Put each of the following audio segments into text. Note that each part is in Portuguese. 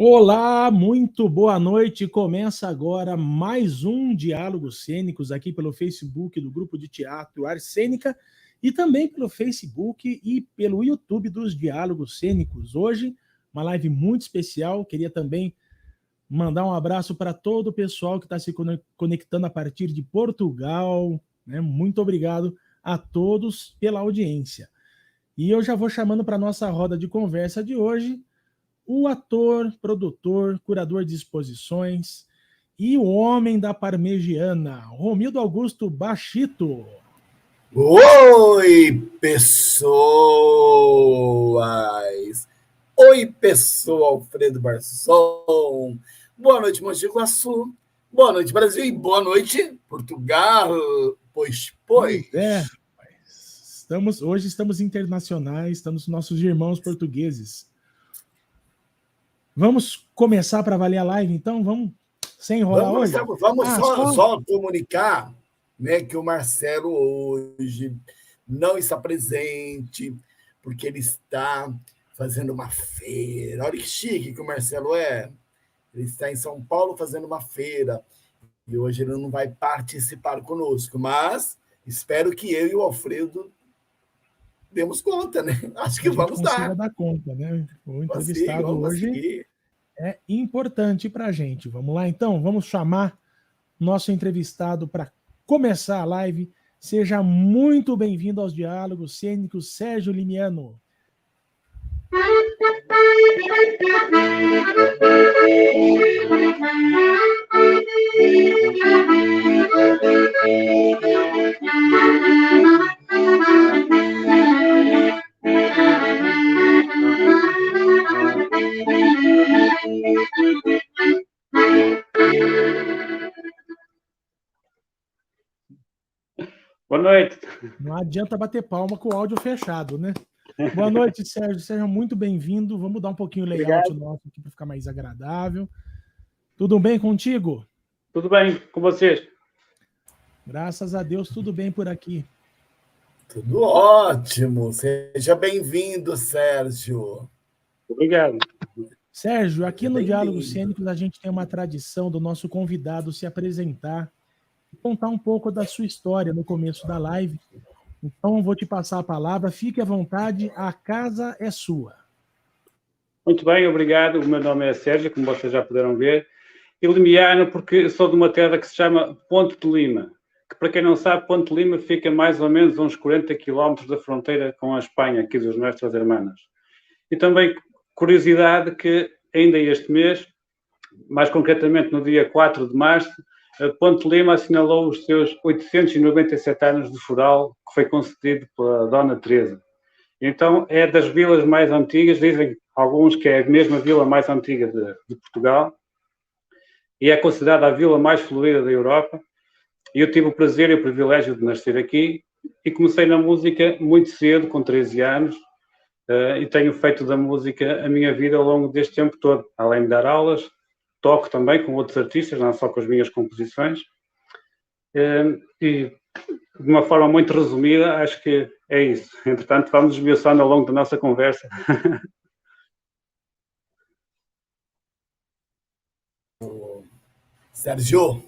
Olá, muito boa noite. Começa agora mais um Diálogos Cênicos aqui pelo Facebook do Grupo de Teatro Arcênica e também pelo Facebook e pelo YouTube dos Diálogos Cênicos. Hoje, uma live muito especial. Queria também mandar um abraço para todo o pessoal que está se conectando a partir de Portugal, né? Muito obrigado a todos pela audiência. E eu já vou chamando para a nossa roda de conversa de hoje o ator, produtor, curador de exposições e o homem da parmegiana, Romildo Augusto Bachito. Oi, pessoas! Oi, pessoa Alfredo Barson! Boa noite, Mogi Guaçu! Boa noite, Brasil! E boa noite, Portugal! Pois. Pois é, hoje estamos internacionais, estamos nossos irmãos portugueses. Vamos começar para valer a live, então? Vamos sem enrolar hoje? Vamos só comunicar, né, que o Marcelo hoje não está presente, porque ele está fazendo uma feira. Olha que chique que o Marcelo é. Ele está em São Paulo fazendo uma feira. E hoje ele não vai participar conosco, mas espero que eu e o Alfredo demos conta, né? Acho que vamos dar conta, né? O entrevistado hoje é importante para a gente. Vamos lá, então? Vamos chamar nosso entrevistado para começar a live. Seja muito bem-vindo aos Diálogos Cênicos, Sérgio Limiano. Boa noite. Não adianta bater palma com o áudio fechado, né? Boa noite, Sérgio. Seja muito bem-vindo. Vamos mudar um pouquinho o layout nosso aqui para ficar mais agradável. Tudo bem contigo? Tudo bem com vocês? Graças a Deus, tudo bem por aqui. Tudo ótimo. Seja bem-vindo, Sérgio. Obrigado. Sérgio, aqui no Diálogos Cênicos a gente tem uma tradição do nosso convidado se apresentar e contar um pouco da sua história no começo da live. Então, vou te passar a palavra. Fique à vontade, a casa é sua. Muito bem, obrigado. O meu nome é Sérgio, como vocês já puderam ver. E Limiano, porque sou de uma terra que se chama Ponte de Lima, que, para quem não sabe, Ponte de Lima fica mais ou menos uns 40 quilómetros da fronteira com a Espanha, aqui dos Nuestras Hermanas. E também, curiosidade, que ainda este mês, mais concretamente no dia 4 de março, a Ponte de Lima assinalou os seus 897 anos de foral, que foi concedido pela Dona Teresa. Então, é das vilas mais antigas, dizem alguns que é a mesma vila mais antiga de Portugal, e é considerada a vila mais florida da Europa. E eu tive o prazer e o privilégio de nascer aqui, e comecei na música muito cedo, com 13 anos, e tenho feito da música a minha vida ao longo deste tempo todo, além de dar aulas. Toco também com outros artistas, não só com as minhas composições. E, de uma forma muito resumida, acho que é isso. Entretanto, vamos esmiuçando ao longo da nossa conversa. Sérgio,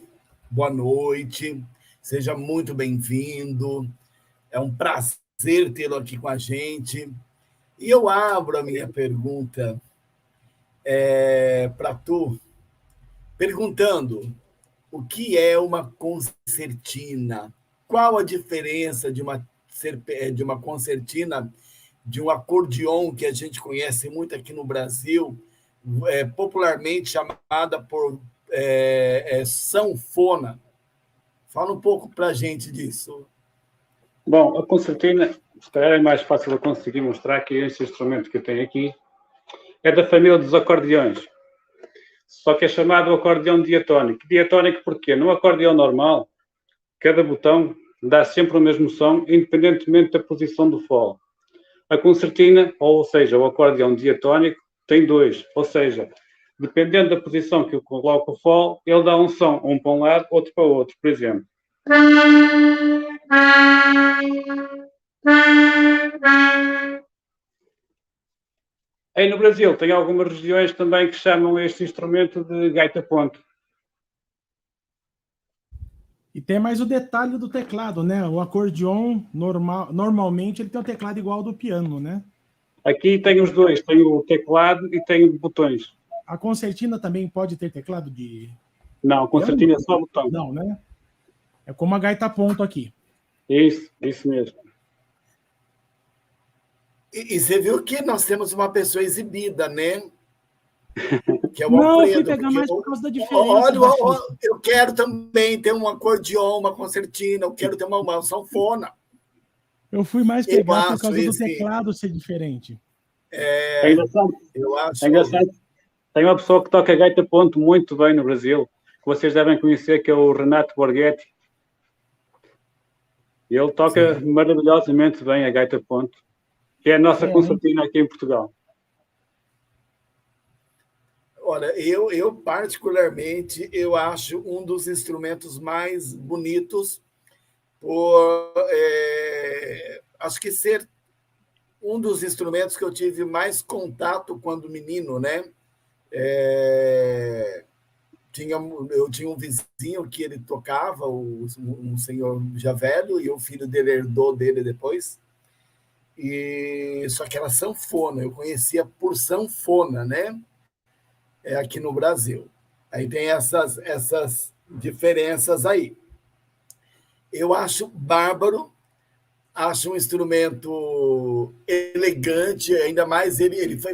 boa noite. Seja muito bem-vindo. É um prazer tê-lo aqui com a gente. E eu abro a minha pergunta para tu, perguntando o que é uma concertina? Qual a diferença de uma concertina, de um acordeon que a gente conhece muito aqui no Brasil, popularmente chamada por sanfona? Fala um pouco para a gente disso. Bom, a concertina, se calhar é mais fácil eu conseguir mostrar que este instrumento que eu tenho aqui é da família dos acordeões. Só que é chamado acordeão diatónico. Diatónico porquê? No acordeão normal, cada botão dá sempre o mesmo som, independentemente da posição do fole. A concertina, ou seja, o acordeão diatónico, tem dois, ou seja, dependendo da posição que eu coloco o fole, ele dá um som, um para um lado, outro para o outro, por exemplo. Aí no Brasil tem algumas regiões também que chamam este instrumento de gaita-ponto. E tem mais o detalhe do teclado, né? O acordeon, normalmente, ele tem um teclado igual ao do piano, né? Aqui tem os dois, tem o teclado e tem botões. A concertina também pode ter teclado de... Não, concertina é só botão. Não, né? É como a gaita-ponto aqui. Isso mesmo. E você viu que nós temos uma pessoa exibida, né? Que é o Não, Alfredo, eu fui pegar mais por causa da diferença. Olha, eu quero também ter um acordeon, uma concertina, eu quero ter uma sanfona. Eu fui mais pegar por causa do teclado ser diferente. É engraçado. Eu acho... É engraçado. Tem uma pessoa que toca gaita-ponto muito bem no Brasil, que vocês devem conhecer, que é o Renato Borghetti. Ele toca maravilhosamente bem a gaita-ponto, que é a nossa concertina aqui em Portugal. Olha, eu particularmente, eu acho um dos instrumentos mais bonitos acho que ser um dos instrumentos que eu tive mais contato quando menino, né? Eu tinha um vizinho que ele tocava, um senhor já velho, e o filho dele herdou dele depois. Só que era sanfona, eu conhecia por sanfona, né? Aqui no Brasil. Aí tem essas diferenças aí. Eu acho bárbaro, acho um instrumento elegante, ainda mais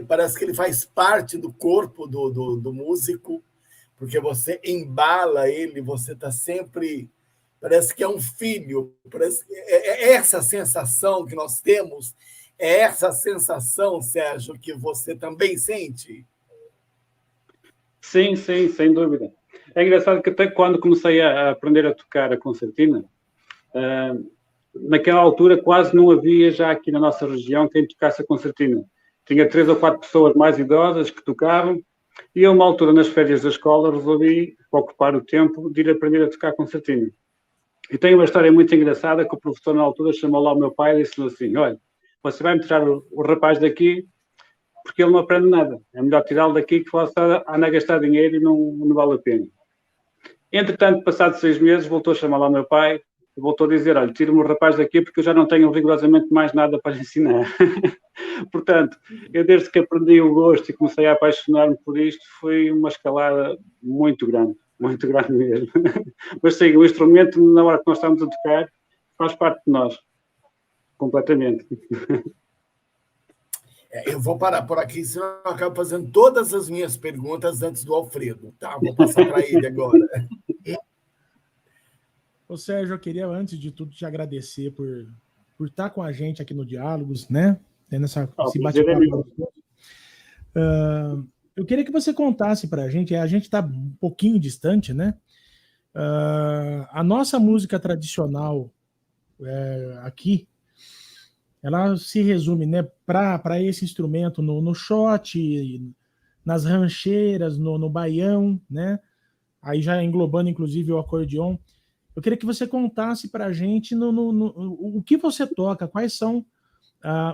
parece que ele faz parte do corpo do músico, porque você embala ele, você está sempre... Parece que é um filho, é essa sensação que nós temos, é essa sensação, Sérgio, que você também sente? Sim, sem dúvida. É engraçado que até quando comecei a aprender a tocar a concertina, naquela altura quase não havia já aqui na nossa região quem tocasse a concertina. Tinha 3 ou 4 pessoas mais idosas que tocavam, e a uma altura, nas férias da escola, resolvi ocupar o tempo de ir aprender a tocar concertina. E tenho uma história muito engraçada que o professor, na altura, chamou lá o meu pai e disse assim: olha, você vai-me tirar o rapaz daqui porque ele não aprende nada. É melhor tirá-lo daqui que você anda a gastar dinheiro e não vale a pena. Entretanto, passados 6 meses, voltou a chamar lá o meu pai e voltou a dizer: olha, tira-me o rapaz daqui porque eu já não tenho rigorosamente mais nada para lhe ensinar. Portanto, eu desde que aprendi o gosto e comecei a apaixonar-me por isto, foi uma escalada muito grande mesmo. Mas sim, o instrumento, na hora que nós estamos a tocar, faz parte de nós, completamente. Eu vou parar por aqui, senão eu acabo fazendo todas as minhas perguntas antes do Alfredo, tá? Vou passar para ele agora. Ô, Sérgio, eu queria, antes de tudo, te agradecer por estar com a gente aqui no Diálogos, né? Tendo esse bate-papo. Eu queria que você contasse para a gente está um pouquinho distante, né? A nossa música tradicional aqui, ela se resume, né, para esse instrumento no shot, nas rancheiras, no baião, né? Aí já englobando, inclusive, o acordeon. Eu queria que você contasse para a gente o que você toca, quais são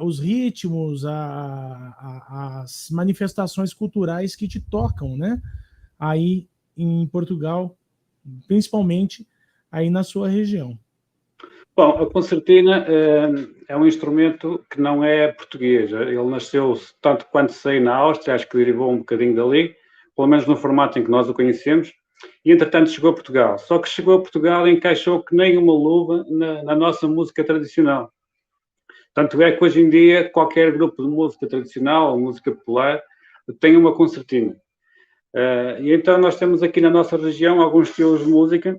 os ritmos, as manifestações culturais que te tocam, né? Aí em Portugal, principalmente aí na sua região. Bom, a concertina é um instrumento que não é português. Ele nasceu, tanto quanto sei, na Áustria, acho que derivou um bocadinho dali, pelo menos no formato em que nós o conhecemos, e entretanto chegou a Portugal. Só que chegou a Portugal e encaixou que nem uma luva na nossa música tradicional. Tanto é que hoje em dia qualquer grupo de música tradicional ou música popular tem uma concertina. E então nós temos aqui na nossa região alguns estilos de música,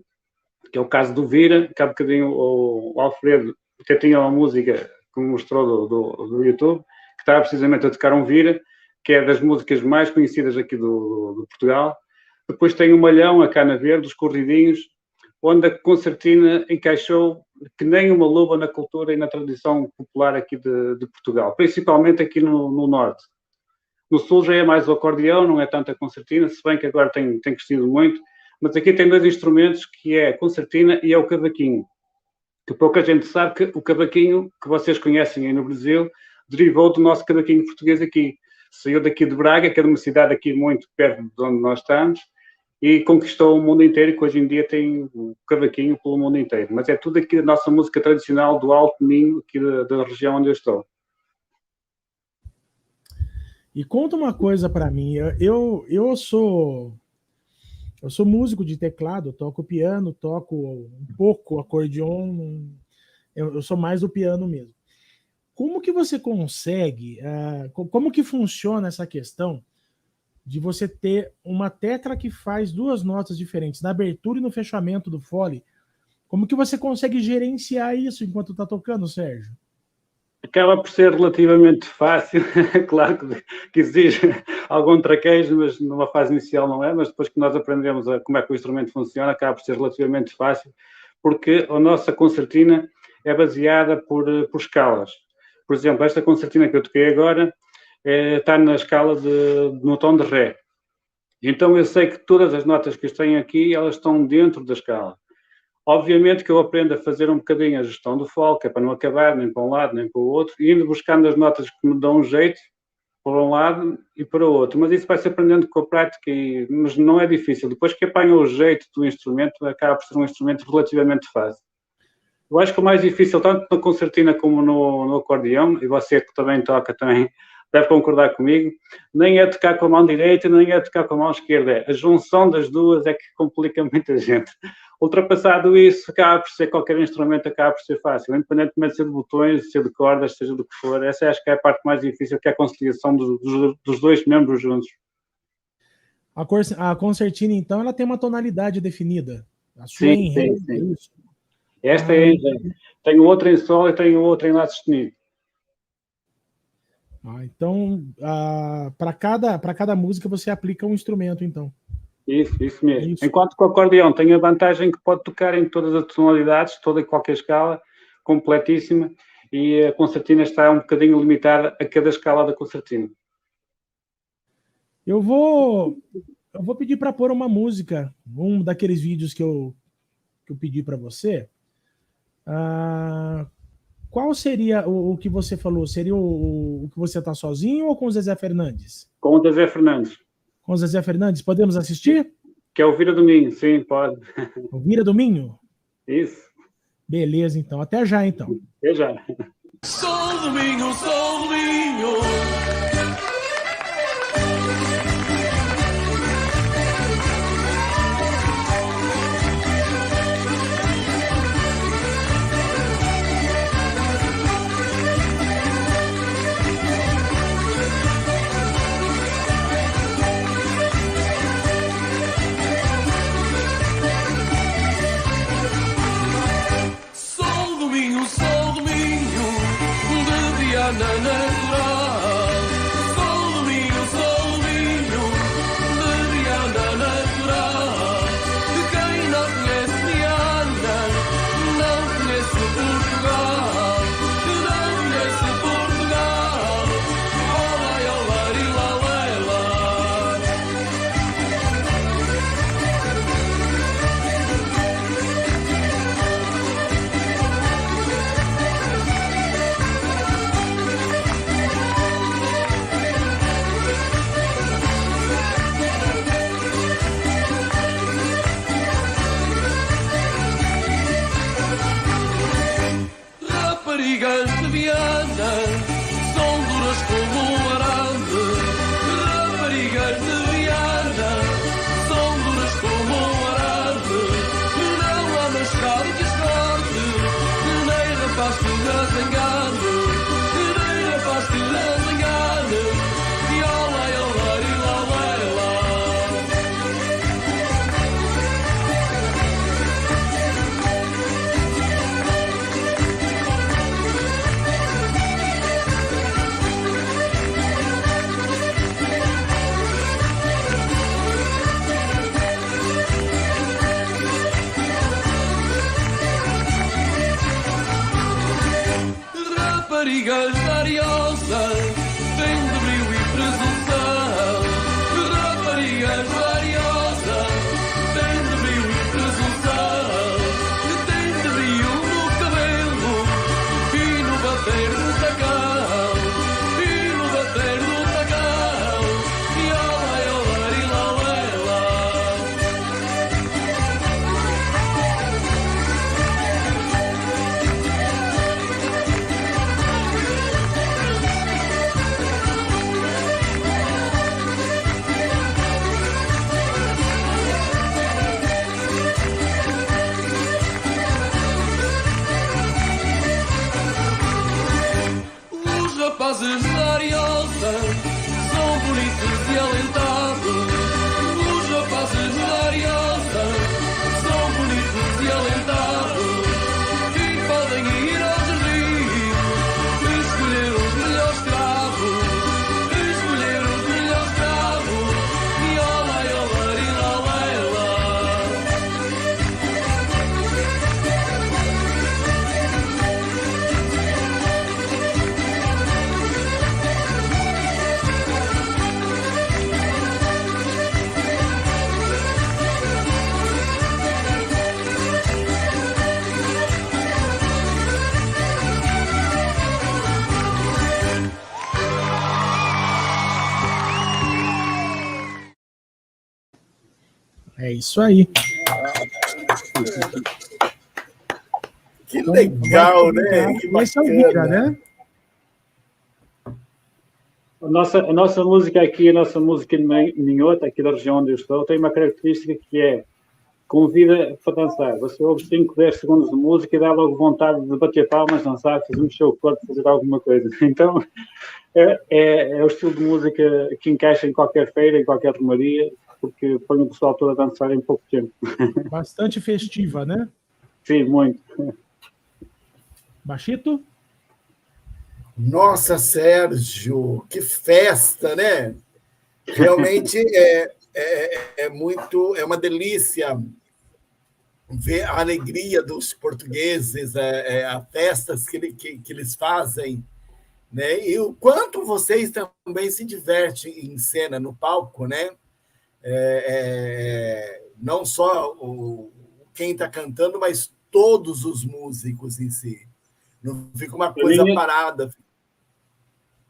que é o caso do Vira, que há bocadinho o Alfredo até tinha uma música que me mostrou do YouTube, que estava precisamente a tocar um Vira, que é das músicas mais conhecidas aqui do Portugal. Depois tem o Malhão, a Cana Verde, os Corridinhos, onde a concertina encaixou que nem uma luva na cultura e na tradição popular aqui de Portugal, principalmente aqui no Norte. No Sul já é mais o acordeão, não é tanto a concertina, se bem que agora tem crescido muito, mas aqui tem 2 instrumentos, que é a concertina e é o cavaquinho, que pouca gente sabe que o cavaquinho, que vocês conhecem aí no Brasil, derivou do nosso cavaquinho português aqui. Saiu daqui de Braga, que é uma cidade aqui muito perto de onde nós estamos, e conquistou o mundo inteiro, que hoje em dia tem o cavaquinho pelo mundo inteiro. Mas é tudo aqui da nossa música tradicional do Alto Minho, aqui da região onde eu estou. E conta uma coisa para mim, eu sou músico de teclado, toco piano, toco um pouco acordeon, eu sou mais do piano mesmo. Como que você consegue, como que funciona essa questão de você ter uma tecla que faz duas notas diferentes, na abertura e no fechamento do fole? Como que você consegue gerenciar isso enquanto está tocando, Sérgio? Acaba por ser relativamente fácil, claro que exige algum traquejo, mas numa fase inicial não é, mas depois que nós aprendemos como é que o instrumento funciona, acaba por ser relativamente fácil, porque a nossa concertina é baseada por escalas. Por exemplo, esta concertina que eu toquei agora está na escala no tom de Ré. Então eu sei que todas as notas que eu tenho aqui, elas estão dentro da escala. Obviamente que eu aprendo a fazer um bocadinho a gestão do fole, que é para não acabar nem para um lado nem para o outro, e indo buscando as notas que me dão um jeito para um lado e para o outro. Mas isso vai-se aprendendo com a prática, mas não é difícil. Depois que apanha o jeito do instrumento, acaba por ser um instrumento relativamente fácil. Eu acho que o mais difícil, tanto na concertina como no acordeão, e você que também toca, também deve concordar comigo, nem é tocar com a mão direita, nem é tocar com a mão esquerda. A junção das duas é que complica muita gente. Ultrapassado isso, acaba por ser qualquer instrumento, acaba por ser fácil, independentemente de ser de botões, de ser de cordas, seja do que for. Essa acho que é a parte mais difícil, que é a conciliação dos dois membros juntos. A concertina, então, ela tem uma tonalidade definida. A sua em Ré, sim. É isso? Esta é em Ré. Tenho outra em Sol e tenho outra em Lá sustenido. Então, para cada música você aplica um instrumento, então. Isso mesmo. Isso. Enquanto que o acordeão tem a vantagem que pode tocar em todas as tonalidades, toda e qualquer escala, completíssima, e a concertina está um bocadinho limitada a cada escala da concertina. Eu vou pedir para pôr uma música, um daqueles vídeos que eu pedi para você. Qual seria o que você falou? Seria o que você está sozinho ou com o Zezé Fernandes? Com o Zezé Fernandes. Com o Zezé Fernandes? Podemos assistir? Que é o Vira do Minho, sim, pode. O Vira do Minho? Isso. Beleza, então. Até já, então. Até já. Sou do Minho, sou do Minho. rapazes da Ariosa são bonitos e alentados. Os rapazes da Ariosa são bonitos e alentados e podem ir ao jardim e escolher os melhores cravos, escolher os melhores cravos e olá, olá, e lá, lá, lá. É isso aí. Que legal, né? Que Essa é bacana. né? A nossa música aqui, a nossa música de Minhota, aqui da região onde eu estou, tem uma característica que é convida para dançar. Você ouve 5, 10 segundos de música e dá logo vontade de bater palmas, dançar, fazer mexer o corpo, fazer alguma coisa. Então, é o estilo de música que encaixa em qualquer feira, em qualquer romaria, porque põe o pessoal todo a dançar em pouco tempo. Bastante festiva, né? Sim, muito. Bachito? Nossa, Sérgio, que festa, né? Realmente é uma delícia ver a alegria dos portugueses, as festas que eles fazem, né? E o quanto vocês também se divertem em cena, no palco, né? Não só quem está cantando, mas todos os músicos em si. Não fica uma coisa parada.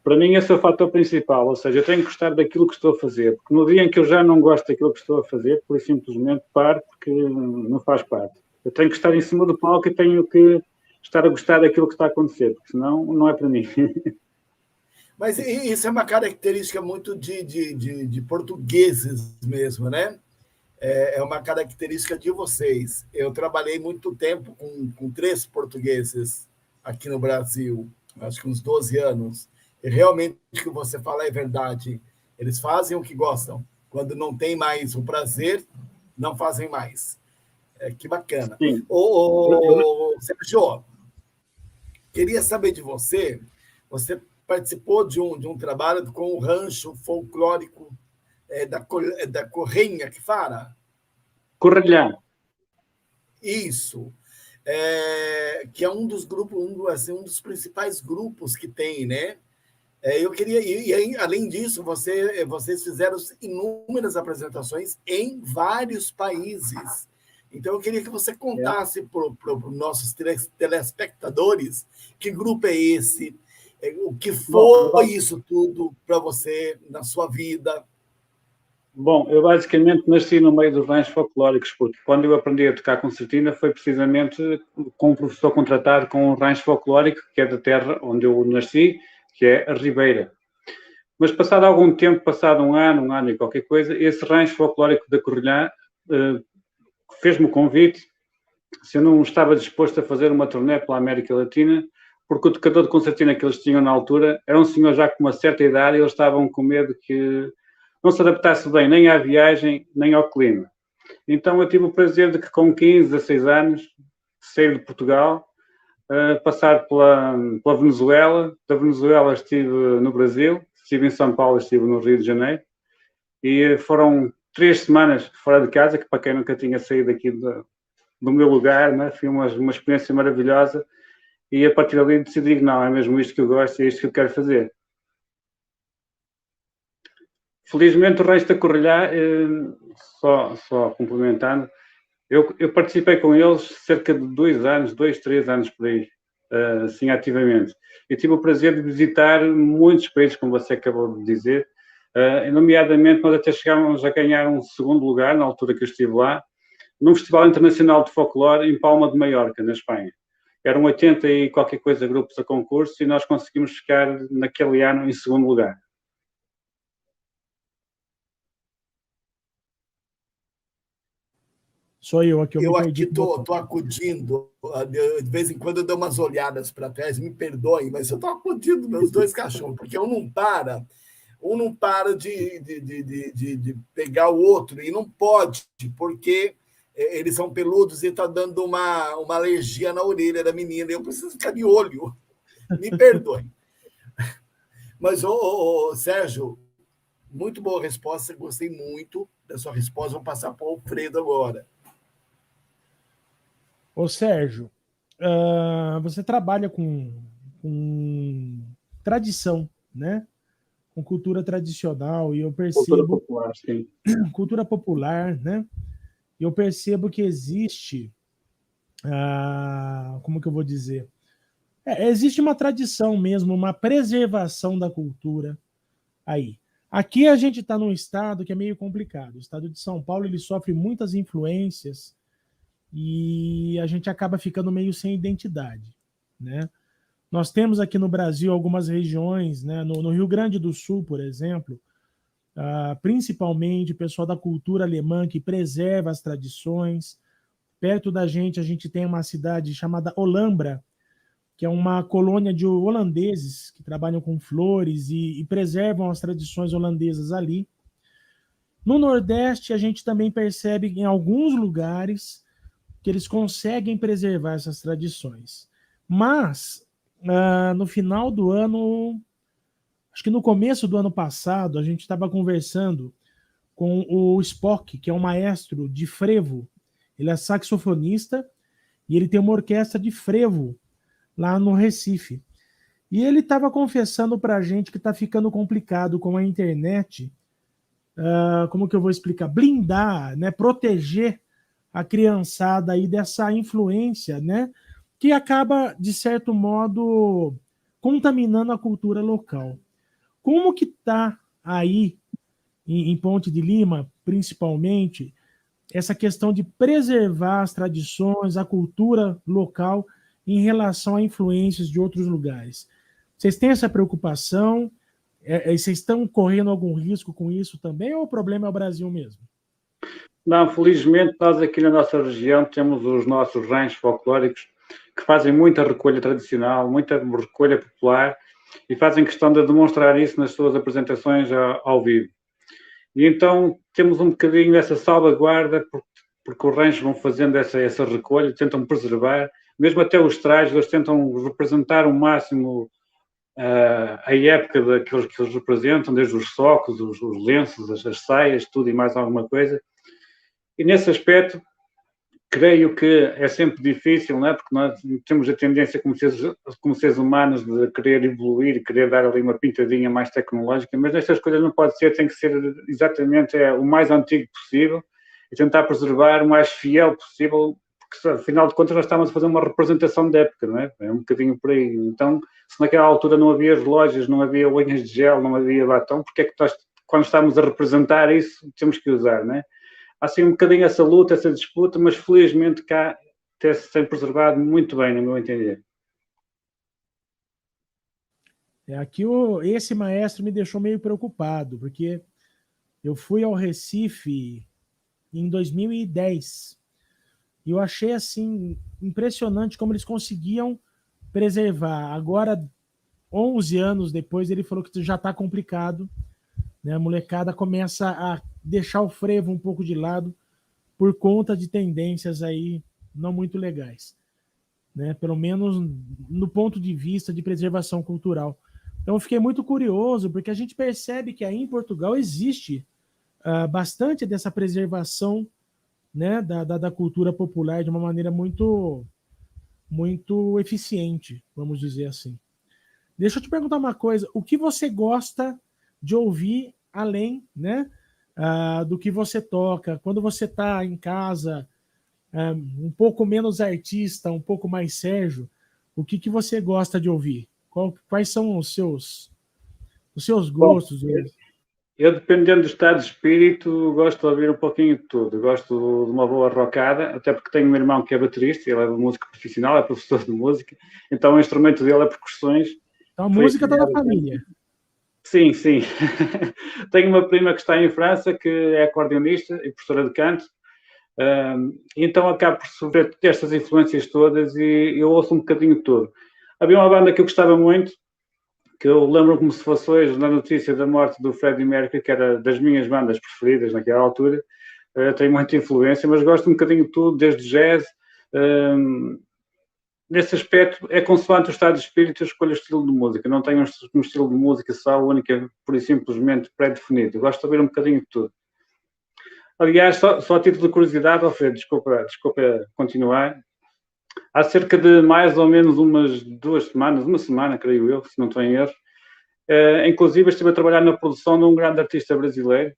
Para mim, esse é o fator principal, ou seja, eu tenho que gostar daquilo que estou a fazer, porque no dia em que eu já não gosto daquilo que estou a fazer, por simplesmente paro, porque não faz parte. Eu tenho que estar em cima do palco e tenho que estar a gostar daquilo que está a acontecer, porque senão não é para mim. Mas isso é uma característica muito de portugueses mesmo, né? É uma característica de vocês. Eu trabalhei muito tempo com 3 portugueses aqui no Brasil, acho que uns 12 anos. E realmente o que você fala é verdade. Eles fazem o que gostam. Quando não tem mais o prazer, não fazem mais. Que bacana. Sérgio, queria saber de você. Você participou de um trabalho com o rancho folclórico da Correnha, que fala? Correlhã. Isso. Que é um dos grupos, um dos principais grupos que tem, né? Eu queria, e além disso, vocês fizeram inúmeras apresentações em vários países. Então, eu queria que você contasse para os nossos telespectadores que grupo é esse, o que foi isso tudo para você na sua vida. Bom, eu basicamente nasci no meio dos ranchos folclóricos, porque quando eu aprendi a tocar concertina foi precisamente com um professor contratado com um rancho folclórico, que é da terra onde eu nasci, que é a Ribeira. Mas passado algum tempo, passado um ano e qualquer coisa, esse rancho folclórico da Correlhã fez-me o convite se eu não estava disposto a fazer uma turnê pela América Latina, porque o tocador de concertina que eles tinham na altura era um senhor já com uma certa idade e eles estavam com medo que não se adaptasse bem nem à viagem, nem ao clima. Então eu tive o prazer de que com 15, 16 anos, sair de Portugal, passar pela Venezuela. Da Venezuela estive no Brasil, estive em São Paulo, estive no Rio de Janeiro, e foram 3 semanas fora de casa, que para quem nunca tinha saído aqui do meu lugar, né, foi uma experiência maravilhosa, e a partir dali decidi que não, é mesmo isto que eu gosto e é isto que eu quero fazer. Felizmente o resto da Correlhã, só complementando, eu participei com eles cerca de 2 anos, 2, 3 anos por aí, assim ativamente. Eu tive o prazer de visitar muitos países, como você acabou de dizer, nomeadamente nós até chegámos a ganhar um 2º lugar, na altura que eu estive lá, num Festival Internacional de Folclore em Palma de Maiorca, na Espanha. Eram 80 e qualquer coisa grupos a concurso e nós conseguimos ficar naquele ano em 2º lugar. Sou eu aqui, eu me Eu perdi. aqui estou acudindo, de vez em quando eu dou umas olhadas para trás, me perdoem, mas eu estou acudindo meus 2 cachorros, porque um não para de pegar o outro, e não pode, porque eles são peludos e está dando uma alergia na orelha da menina, eu preciso ficar de olho, me perdoem. Mas, Sérgio, muito boa resposta, gostei muito da sua resposta, vamos passar para o Alfredo agora. Ô, Sérgio, você trabalha com tradição, né? Com cultura tradicional, e eu percebo... Cultura popular, sim. Cultura popular, né? E eu percebo que existe... como que eu vou dizer? Existe uma tradição mesmo, uma preservação da cultura aí. Aqui a gente está num estado que é meio complicado. O estado de São Paulo, ele sofre muitas influências e a gente acaba ficando meio sem identidade, né? Nós temos aqui no Brasil algumas regiões, né? No Rio Grande do Sul, por exemplo, principalmente o pessoal da cultura alemã que preserva as tradições. Perto da gente, a gente tem uma cidade chamada Olambra, que é uma colônia de holandeses que trabalham com flores e preservam as tradições holandesas ali. No Nordeste, a gente também percebe em alguns lugares que eles conseguem preservar essas tradições. Mas, no final do ano, acho que no começo do ano passado, a gente estava conversando com o Spock, que é um maestro de frevo. Ele é saxofonista e ele tem uma orquestra de frevo lá no Recife. E ele estava confessando para a gente que está ficando complicado com a internet, como que eu vou explicar? Blindar, né? Proteger a criançada aí dessa influência, né? Que acaba, de certo modo, contaminando a cultura local. Como que está aí, em Ponte de Lima, principalmente, essa questão de preservar as tradições, a cultura local, em relação a influências de outros lugares? Vocês têm essa preocupação? Vocês estão correndo algum risco com isso também, ou o problema é o Brasil mesmo? Não, felizmente nós aqui na nossa região temos os nossos ranchos folclóricos que fazem muita recolha tradicional, muita recolha popular, e fazem questão de demonstrar isso nas suas apresentações ao vivo. E então temos um bocadinho essa salvaguarda, porque os ranchos vão fazendo essa recolha, tentam preservar. Mesmo até os trajes, eles tentam representar o máximo a época daqueles que eles representam, desde os socos, os lenços, as saias, tudo e mais alguma coisa. E nesse aspecto, creio que é sempre difícil, não é? Porque nós temos a tendência, como seres humanos, de querer evoluir, querer dar ali uma pintadinha mais tecnológica, mas nestas coisas não pode ser, tem que ser exatamente o mais antigo possível e tentar preservar o mais fiel possível, porque afinal de contas nós estamos a fazer uma representação da época, não é? É um bocadinho por aí. Então, se naquela altura não havia relógios, não havia unhas de gel, não havia batom, porque é que nós, quando estamos a representar isso, temos que usar, não é? Há assim um bocadinho essa luta, essa disputa, mas felizmente cá tem-se preservado muito bem, no meu entender. Aqui esse maestro me deixou meio preocupado, porque eu fui ao Recife em 2010 e eu achei assim impressionante como eles conseguiam preservar. Agora, 11 anos depois, ele falou que já está complicado, né? A molecada começa a deixar o frevo um pouco de lado por conta de tendências aí não muito legais, né? Pelo menos no ponto de vista de preservação cultural. Então eu fiquei muito curioso, porque a gente percebe que aí em Portugal existe bastante dessa preservação, né, da cultura popular de uma maneira muito, muito eficiente, vamos dizer assim. Deixa eu te perguntar uma coisa, o que você gosta de ouvir além, né, do que você toca? Quando você está em casa, um pouco menos artista, um pouco mais Sérgio, o que você gosta de ouvir? Quais são os seus gostos? Bom, eu, dependendo do estado de espírito, gosto de ouvir um pouquinho de tudo. Gosto de uma boa rockada, até porque tenho um irmão que é baterista, ele é músico profissional, é professor de música, então o instrumento dele é percussões. Então a música está na família. Sim, sim. Tenho uma prima que está em França, que é acordeonista e professora de canto. Então acabo por sofrer estas influências todas e eu ouço um bocadinho de tudo. Havia uma banda que eu gostava muito, que eu lembro como se fosse hoje, na notícia da morte do Freddie Mercury, que era das minhas bandas preferidas naquela altura. Tenho muita influência, mas gosto um bocadinho de tudo, desde jazz. Nesse aspecto, é consoante o estado de espírito, eu escolho o estilo de música. Não tenho um estilo de música só, única, pura e simplesmente pré-definido. Gosto de ouvir um bocadinho de tudo. Aliás, só a título de curiosidade, Alfredo, desculpa continuar. Há cerca de mais ou menos umas 2 semanas, uma semana, creio eu, se não estou em erro, inclusive estive a trabalhar na produção de um grande artista brasileiro,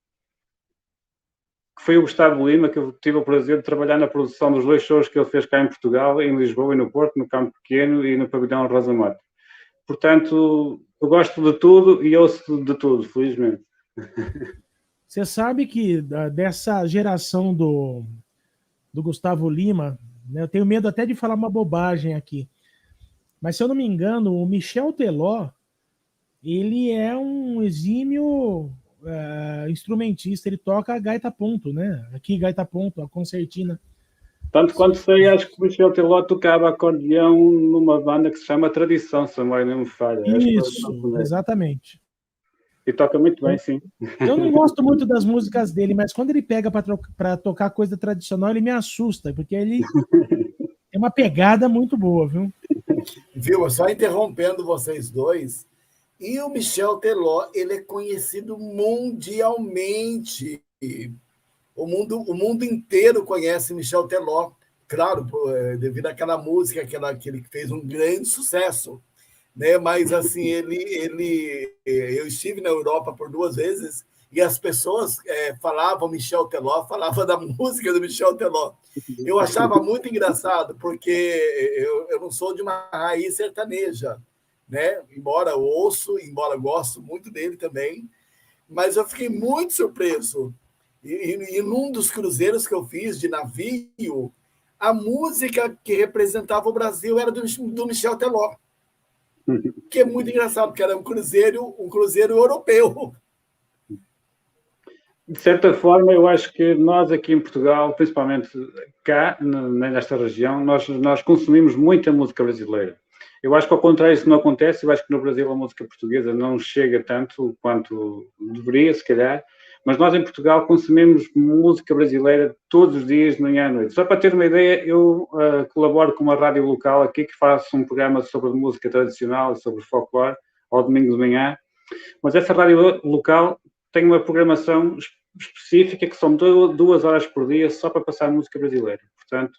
que foi o Gustavo Lima, que eu tive o prazer de trabalhar na produção dos 2 shows que ele fez cá em Portugal, em Lisboa e no Porto, no Campo Pequeno e no Pavilhão Rosa Mota. Portanto, eu gosto de tudo e ouço de tudo, felizmente. Você sabe que dessa geração do Gustavo Lima, né, eu tenho medo até de falar uma bobagem aqui, mas se eu não me engano, o Michel Teló, ele é um exímio instrumentista, ele toca a gaita ponto, né? Aqui, gaita ponto, a concertina. Tanto quanto sei, acho que o Michel Teló tocava acordeão numa banda que se chama Tradição, se a memória não me falha. Isso, exatamente. E toca muito bem, sim. Eu não gosto muito das músicas dele, mas quando ele pega para tocar coisa tradicional, ele me assusta, porque ele tem uma pegada muito boa, viu? Viu? Só interrompendo vocês dois. E o Michel Teló, ele é conhecido mundialmente. O mundo inteiro conhece Michel Teló. Claro, devido àquela música que ele fez um grande sucesso. Né? Mas assim, eu estive na Europa por 2 vezes e as pessoas falavam Michel Teló, falavam da música do Michel Teló. Eu achava muito engraçado, porque eu não sou de uma raiz sertaneja, né? Embora ouço, embora gosto muito dele também, mas eu fiquei muito surpreso. E num dos cruzeiros que eu fiz de navio, a música que representava o Brasil era do Michel Teló. Que é muito engraçado, porque era um cruzeiro europeu. De certa forma, eu acho que nós aqui em Portugal, principalmente cá, nesta região, nós consumimos muita música brasileira. Eu acho que ao contrário isso não acontece, eu acho que no Brasil a música portuguesa não chega tanto quanto deveria, se calhar, mas nós em Portugal consumimos música brasileira todos os dias, de manhã à noite. Só para ter uma ideia, eu colaboro com uma rádio local aqui que faço um programa sobre música tradicional e sobre folclore, ao domingo de manhã, mas essa rádio local tem uma programação específica que são 2 horas por dia só para passar música brasileira. Portanto,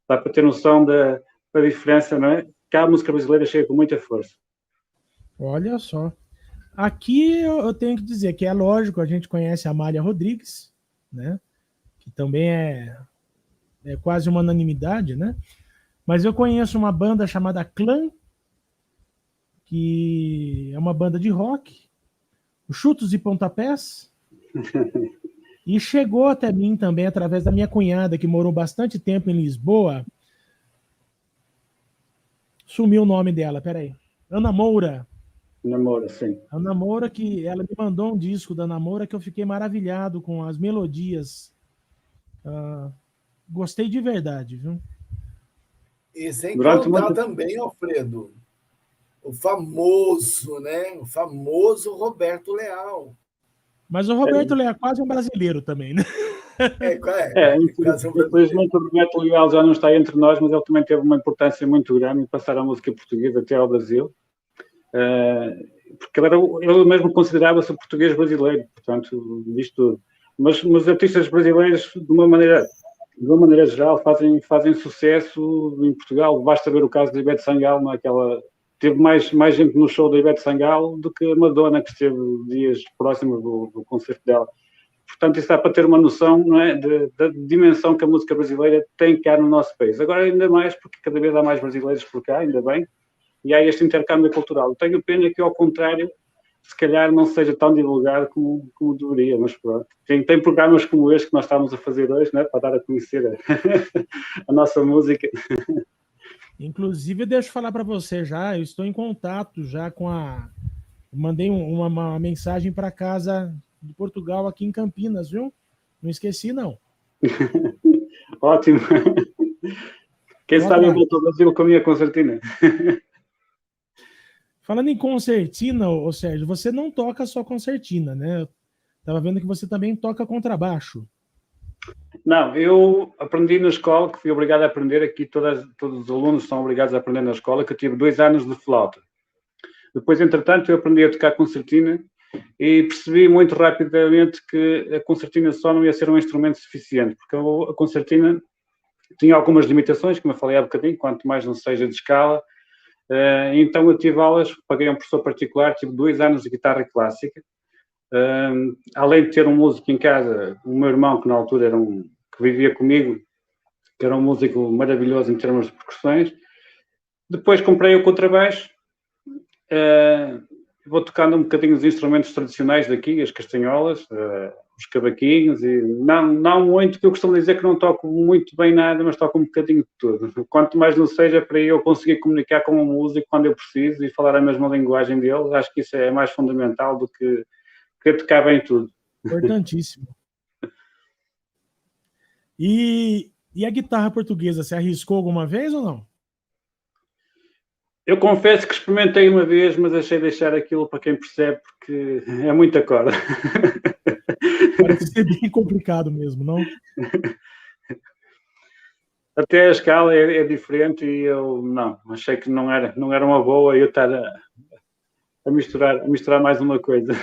dá para ter noção da diferença, não é? Que a música brasileira chega com muita força. Olha só. Aqui eu tenho que dizer que é lógico, a gente conhece a Amália Rodrigues, né? Que também é quase uma unanimidade, né? Mas eu conheço uma banda chamada Clã, que é uma banda de rock, os Chutos e Pontapés, e chegou até mim também através da minha cunhada, que morou bastante tempo em Lisboa. Sumiu o nome dela, peraí. Ana Moura. Ana Moura, sim. Ana Moura, que ela me mandou um disco da Ana Moura que eu fiquei maravilhado com as melodias. Gostei de verdade, viu? E sem contar também, Alfredo, o famoso, né? O famoso Roberto Leal. Mas o Roberto Leal é quase um brasileiro também, né? Infelizmente o Roberto Leal já não está entre nós, mas ele também teve uma importância muito grande em passar a música portuguesa até ao Brasil. Porque ele mesmo considerava-se o português brasileiro, portanto, diz tudo. Mas os artistas brasileiros, de uma maneira geral, fazem sucesso em Portugal. Basta ver o caso de Ivete Sangalo, teve mais gente no show da Ivete Sangalo do que a Madonna, que esteve dias próximos do concerto dela. Portanto, isso dá para ter uma noção, não é, da dimensão que a música brasileira tem cá no nosso país. Agora ainda mais, porque cada vez há mais brasileiros por cá, ainda bem, e há este intercâmbio cultural. Tenho pena que, ao contrário, se calhar não seja tão divulgado como deveria, mas pronto. Tem programas como este que nós estamos a fazer hoje, né, para dar a conhecer a nossa música. Inclusive, deixa eu falar para você já, eu estou em contato já com mandei uma mensagem para casa de Portugal aqui em Campinas, viu? Não esqueci, não. Ótimo. Quem Boa sabe eu tarde. volto ao Brasil com a minha concertina. Falando em concertina, ô Sérgio, você não toca só concertina, né? Eu tava vendo que você também toca contrabaixo. Não, eu aprendi na escola, que fui obrigado a aprender, aqui todos os alunos são obrigados a aprender na escola, que eu tive 2 anos de flauta. Depois, entretanto, eu aprendi a tocar concertina e percebi muito rapidamente que a concertina só não ia ser um instrumento suficiente, porque a concertina tinha algumas limitações, como eu falei há bocadinho, quanto mais não seja de escala. Então eu tive aulas, paguei um professor particular, tive 2 anos de guitarra clássica. Além de ter um músico em casa, o meu irmão, que na altura que vivia comigo, que era um músico maravilhoso em termos de percussões. Depois comprei o contrabaixo, vou tocando um bocadinho os instrumentos tradicionais daqui, as castanholas, os cavaquinhos, e não muito, que eu costumo dizer que não toco muito bem nada, mas toco um bocadinho de tudo. Quanto mais não seja para eu conseguir comunicar com o músico quando eu preciso e falar a mesma linguagem dele, acho que isso é mais fundamental do que tocar bem tudo. Importantíssimo. E a guitarra portuguesa, você arriscou alguma vez ou não? Eu confesso que experimentei uma vez, mas achei deixar aquilo para quem percebe, porque é muita corda. Parece ser bem complicado mesmo, não? Até a escala é diferente e eu não, achei que não era uma boa eu estar a misturar mais uma coisa.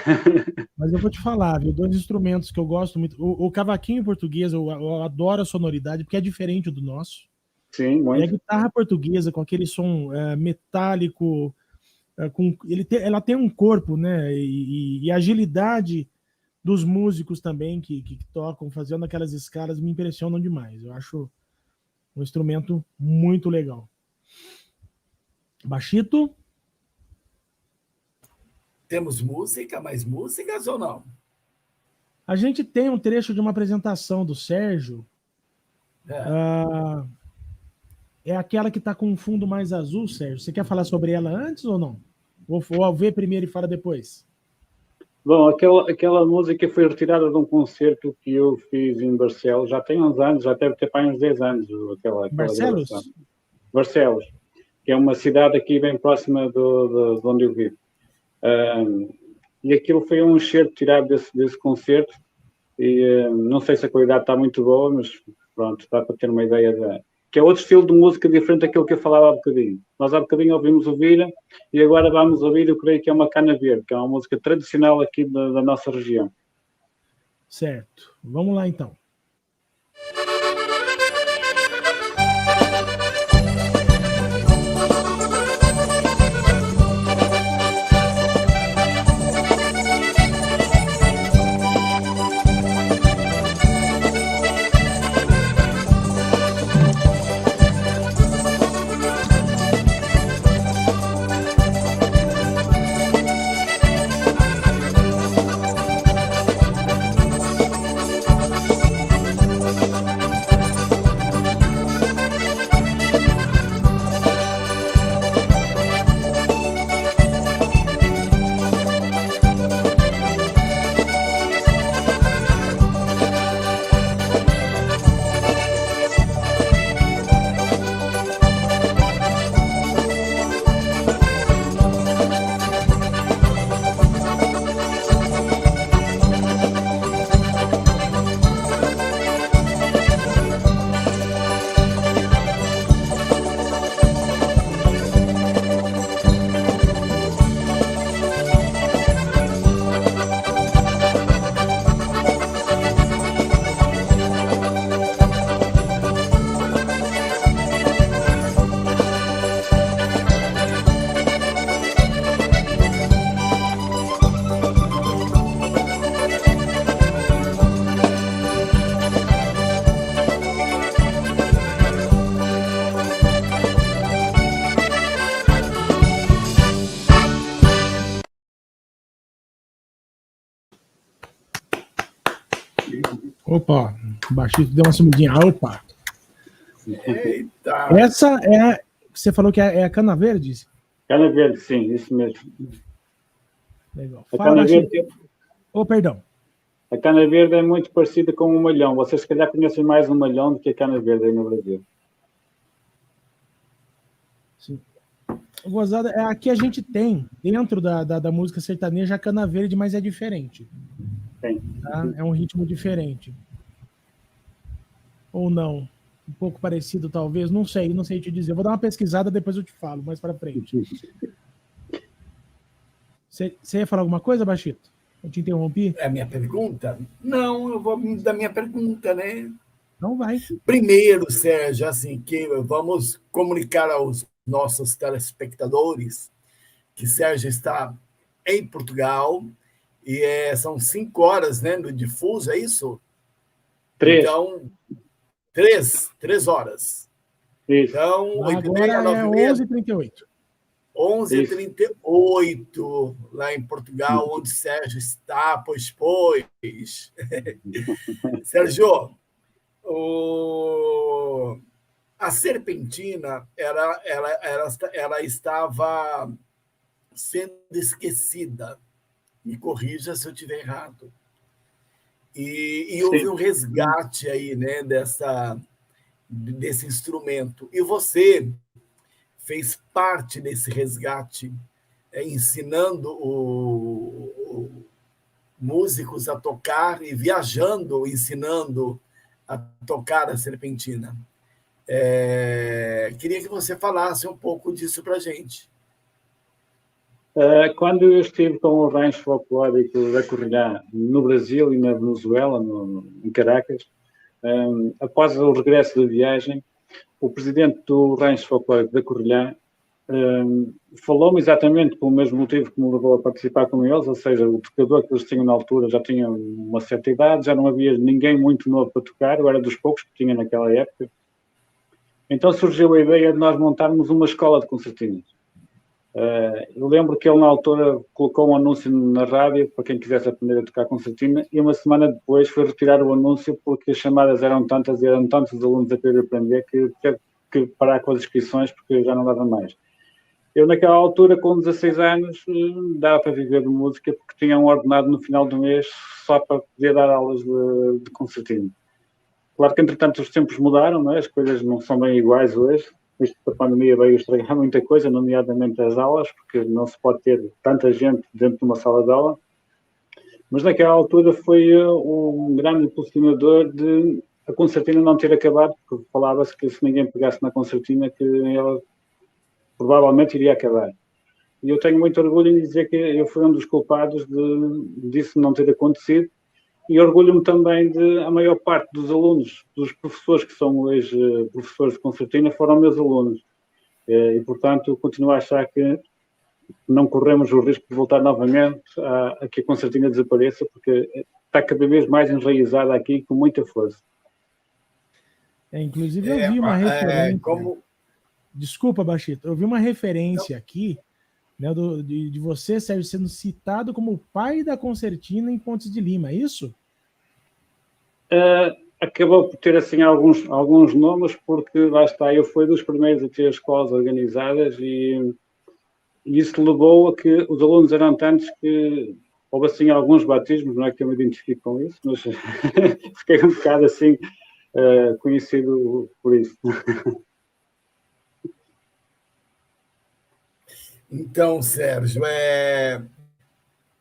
Mas eu vou te falar, viu? 2 instrumentos que eu gosto muito. O cavaquinho português, eu adoro a sonoridade, porque é diferente do nosso. Sim, muito. E a guitarra portuguesa, com aquele som metálico, ela tem um corpo, né? E a agilidade dos músicos também que tocam, fazendo aquelas escalas, me impressionam demais. Eu acho um instrumento muito legal. Baixito? Temos música, mais músicas ou não? A gente tem um trecho de uma apresentação do Sérgio. É aquela que está com um fundo mais azul, Sérgio. Você quer falar sobre ela antes ou não? Ou ver primeiro e fala depois? Bom, aquela música foi retirada de um concerto que eu fiz em Barcelos, já tem uns anos, já deve ter para uns 10 anos. Aquela Barcelos? gravação. Barcelos, que é uma cidade aqui bem próxima de onde eu vivo. E aquilo foi um excerto tirado desse concerto, e não sei se a qualidade está muito boa, mas pronto, dá para ter uma ideia que é outro estilo de música diferente daquilo que eu falava há bocadinho. Nós há bocadinho ouvimos o Vira e agora vamos ouvir, eu creio que é uma Cana Verde, que é uma música tradicional aqui da nossa região. Certo. Vamos lá, então. Opa, o baixista deu uma sumidinha. Opa! Eita! Essa é a... Você falou que é a Cana Verde? Cana Verde, sim, isso mesmo. Legal. A Fala, Cana baixista. Verde... Oh, perdão. A cana verde é muito parecida com o malhão. Vocês, se calhar, conhecem mais o malhão do que a cana verde aí no Brasil. Sim. Gozada, aqui a gente tem, dentro da música sertaneja, a cana verde, mas é diferente. Tem. Tá? É um ritmo diferente. Ou não? Um pouco parecido, talvez? Não sei te dizer. Vou dar uma pesquisada, depois eu te falo, mais para frente. Você ia falar alguma coisa, Bachito? Eu te interrompi? É a minha pergunta? Não, eu vou da minha pergunta, né? Não vai. Primeiro, Sérgio, assim, que vamos comunicar aos nossos telespectadores que Sérgio está em Portugal e são 5 horas, né, no difuso, é isso? 3. Então, 3 horas. Isso. Então, Agora é 11h38. 11h38, lá em Portugal, onde Sérgio está, pois. Sérgio, a Serpentina ela estava sendo esquecida. Me corrija se eu estiver errado. E houve um resgate aí, né, desse instrumento. E você fez parte desse resgate, ensinando músicos a tocar e viajando, ensinando a tocar a serpentina. Queria que você falasse um pouco disso para a gente. Quando eu estive com o Rancho Folclórico da Covilhã no Brasil e na Venezuela, em Caracas, após o regresso da viagem, o presidente do Rancho Folclórico da Covilhã falou-me exatamente pelo mesmo motivo que me levou a participar com eles, ou seja, o tocador que eles tinham na altura já tinha uma certa idade, já não havia ninguém muito novo para tocar, eu era dos poucos que tinha naquela época. Então surgiu a ideia de nós montarmos uma escola de concertinas. Eu lembro que ele na altura colocou um anúncio na rádio para quem quisesse aprender a tocar concertina e uma semana depois foi retirar o anúncio porque as chamadas eram tantas e eram tantos alunos a querer aprender que teve que parar com as inscrições porque já não dava mais. Eu naquela altura, com 16 anos, dava para viver de música porque tinha um ordenado no final do mês só para poder dar aulas de concertina. Claro que entretanto os tempos mudaram, não é? As coisas não são bem iguais hoje. Isto da pandemia veio estragar muita coisa, nomeadamente as aulas, porque não se pode ter tanta gente dentro de uma sala de aula. Mas naquela altura foi um grande impulsionador de a concertina não ter acabado, porque falava-se que se ninguém pegasse na concertina, que ela provavelmente iria acabar. E eu tenho muito orgulho em dizer que eu fui um dos culpados disso não ter acontecido. E orgulho-me também de a maior parte dos alunos, dos professores que são hoje professores de concertina, foram meus alunos. E, portanto, continuo a achar que não corremos o risco de voltar novamente a que a concertina desapareça, porque está cada vez mais enraizada aqui com muita força. Inclusive, eu vi uma referência... Desculpa, Bachito, eu vi uma referência aqui, né, de você, Sérgio, sendo citado como o pai da concertina em Pontes de Lima, é isso? Acabou por ter assim alguns nomes, porque lá está, eu fui dos primeiros a ter escolas organizadas e isso levou a que os alunos eram tantos que houve assim alguns batismos, não é que eu me identifico com isso, mas fiquei um bocado assim conhecido por isso. Então, Sérgio,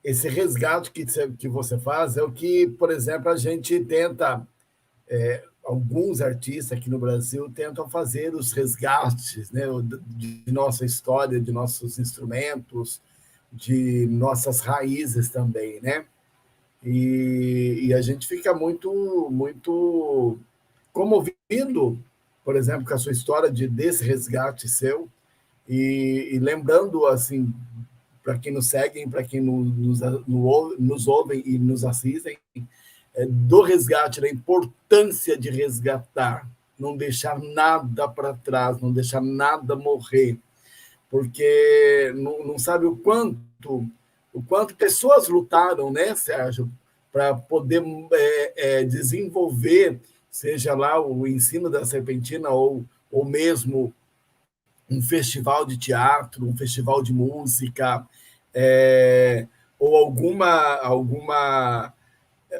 esse resgate que você faz é o que, por exemplo, a gente tenta, alguns artistas aqui no Brasil tentam fazer os resgates, né, de nossa história, de nossos instrumentos, de nossas raízes também, né? E a gente fica muito, muito comovido, por exemplo, com a sua história desse resgate seu, e lembrando, assim, para quem nos segue, para quem nos ouvem e nos assistem, do resgate, da importância de resgatar, não deixar nada para trás, não deixar nada morrer, porque não sabe o quanto pessoas lutaram, né, Sérgio, para poder desenvolver, seja lá o ensino da serpentina ou mesmo um festival de teatro, um festival de música, ou alguma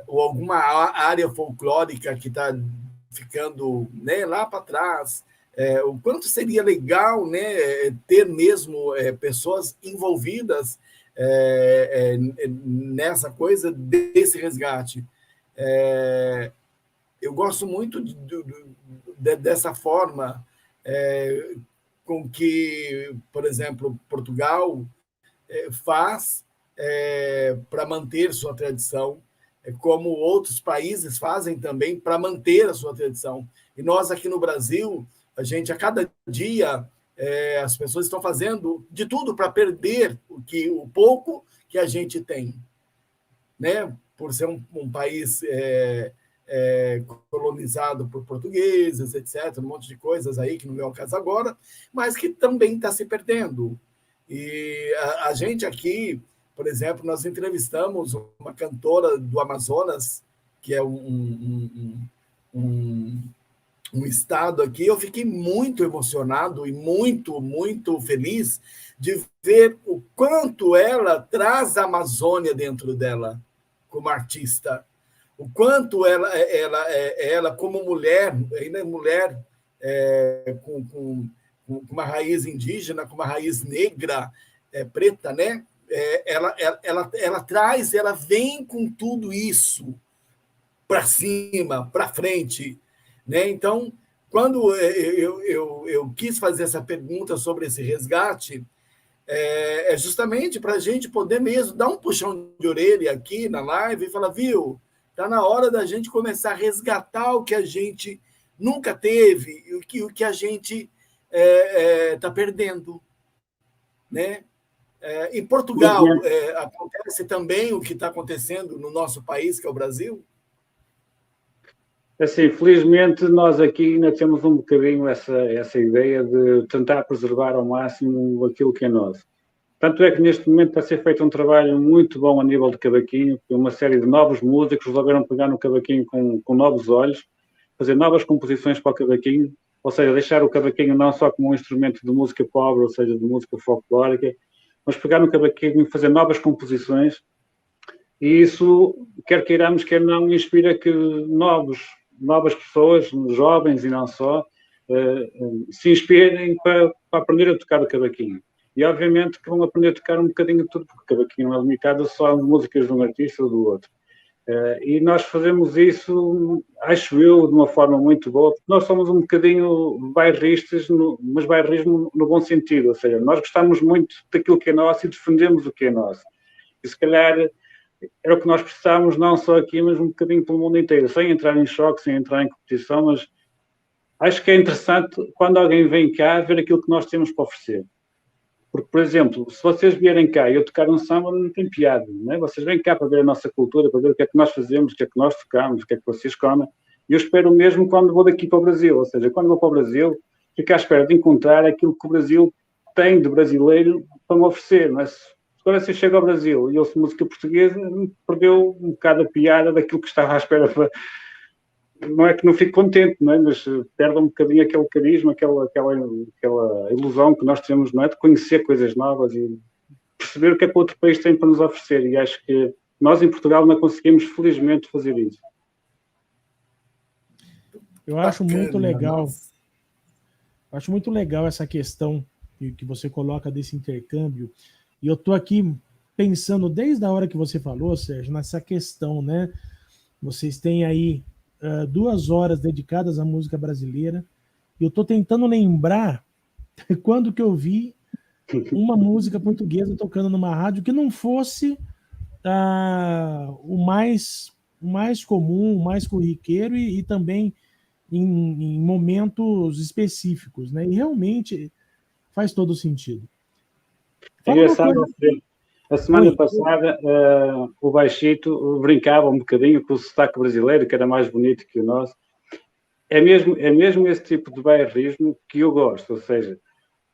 ou alguma área folclórica que está ficando, né, lá para trás. O quanto seria legal, né, ter mesmo pessoas envolvidas nessa coisa desse resgate. Eu gosto muito dessa forma com que, por exemplo, Portugal faz para manter sua tradição, como outros países fazem também para manter a sua tradição. E nós aqui no Brasil, a gente, a cada dia, as pessoas estão fazendo de tudo para perder o pouco que a gente tem, né? Por ser um país colonizado por portugueses, etc., um monte de coisas aí, que não é o caso agora, mas que também está se perdendo. E a gente aqui, por exemplo, nós entrevistamos uma cantora do Amazonas, que é um estado aqui. Eu fiquei muito emocionado e muito, muito feliz de ver o quanto ela traz a Amazônia dentro dela, como artista. O quanto ela como mulher, ainda mulher com uma raiz indígena, com uma raiz negra, preta, né? Ela traz, ela vem com tudo isso para cima, para frente, né? Então, quando eu quis fazer essa pergunta sobre esse resgate, é justamente para a gente poder mesmo dar um puxão de orelha aqui na live e falar, viu, está na hora da gente começar a resgatar o que a gente nunca teve e o que a gente está perdendo, né? Em Portugal, acontece também o que está acontecendo no nosso país, que é o Brasil? Assim, felizmente, nós aqui ainda temos um bocadinho essa ideia de tentar preservar ao máximo aquilo que é nosso. Tanto é que neste momento está a ser feito um trabalho muito bom a nível de cavaquinho, que uma série de novos músicos resolveram pegar no cavaquinho com novos olhos, fazer novas composições para o cavaquinho, ou seja, deixar o cavaquinho não só como um instrumento de música pobre, ou seja, de música folclórica, mas pegar no cavaquinho e fazer novas composições, e isso, quer queiramos, quer não, inspira que novas pessoas, jovens e não só, se inspirem para aprender a tocar o cavaquinho. E, obviamente, que vão aprender a tocar um bocadinho de tudo, porque o cavaquinho não é limitado só às músicas de um artista ou do outro. E nós fazemos isso, acho eu, de uma forma muito boa, porque nós somos um bocadinho bairristas, mas bairrismo no bom sentido, ou seja, nós gostamos muito daquilo que é nosso e defendemos o que é nosso. E, se calhar, era o que nós precisávamos, não só aqui, mas um bocadinho pelo mundo inteiro, sem entrar em choque, sem entrar em competição, mas acho que é interessante, quando alguém vem cá, ver aquilo que nós temos para oferecer. Porque, por exemplo, se vocês vierem cá e eu tocar um samba, não tem piada, não é? Vocês vêm cá para ver a nossa cultura, para ver o que é que nós fazemos, o que é que nós tocamos, o que é que vocês comem. E eu espero o mesmo quando vou daqui para o Brasil. Ou seja, quando vou para o Brasil, fico à espera de encontrar aquilo que o Brasil tem de brasileiro para me oferecer. Mas agora, se eu chego ao Brasil e ouço música portuguesa, perdeu um bocado a piada daquilo que estava à espera para... Não é que não fico contente, não é? Mas perde um bocadinho aquele carisma, aquela ilusão que nós temos, não é? De conhecer coisas novas e perceber o que é que o outro país tem para nos oferecer. E acho que nós, em Portugal, não conseguimos, felizmente, fazer isso. Eu acho muito legal. Acho muito legal essa questão que você coloca desse intercâmbio. E eu estou aqui pensando, desde a hora que você falou, Sérgio, nessa questão, né? Vocês têm aí 2 horas dedicadas à música brasileira. E eu estou tentando lembrar quando que eu vi uma música portuguesa tocando numa rádio que não fosse o mais comum, o mais corriqueiro e também em momentos específicos, né? E realmente faz todo sentido. É engraçado, a semana passada o Baixito brincava um bocadinho com o sotaque brasileiro, que era mais bonito que o nosso. É mesmo esse tipo de bairrismo que eu gosto, ou seja,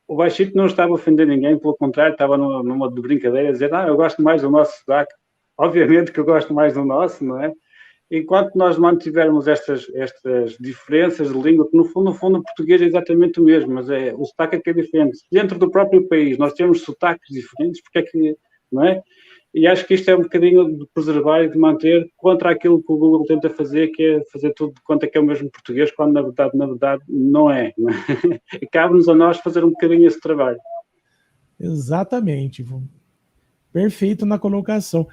o Baixito não estava a ofender ninguém, pelo contrário, estava numa de brincadeira a dizer, eu gosto mais do nosso sotaque. Obviamente que eu gosto mais do nosso, não é? Enquanto nós mantivermos estas diferenças de língua, que no fundo o português é exatamente o mesmo, mas o sotaque é que é diferente. Dentro do próprio país nós temos sotaques diferentes, porque é que, não é? E acho que isto é um bocadinho de preservar e de manter contra aquilo que o Google tenta fazer, que é fazer tudo de conta que é o mesmo português, quando na verdade não é. Cabe-nos a nós fazer um bocadinho esse trabalho. Exatamente. Perfeito na colocação.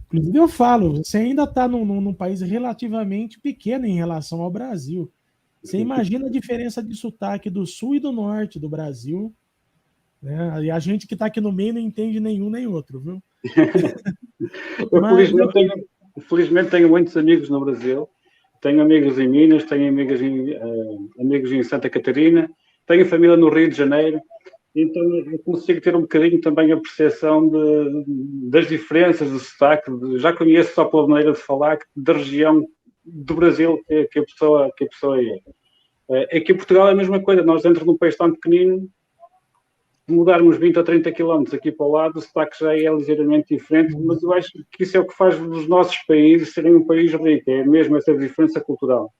Inclusive, eu falo, você ainda está num país relativamente pequeno em relação ao Brasil. Você imagina a diferença de sotaque do sul e do norte do Brasil, né? E a gente que está aqui no meio não entende nenhum nem outro, viu? Eu, felizmente tenho muitos amigos no Brasil. Tenho amigos em Minas, tenho amigos em Santa Catarina, tenho família no Rio de Janeiro. Então eu consigo ter um bocadinho também a percepção das diferenças do sotaque. Já conheço só pela maneira de falar da região do Brasil que a pessoa é. Aqui em Portugal é a mesma coisa. Nós dentro de um país tão pequenino, mudarmos 20 ou 30 quilómetros aqui para o lado, o sotaque já é ligeiramente diferente, mas eu acho que isso é o que faz os nossos países serem um país rico, é mesmo essa diferença cultural.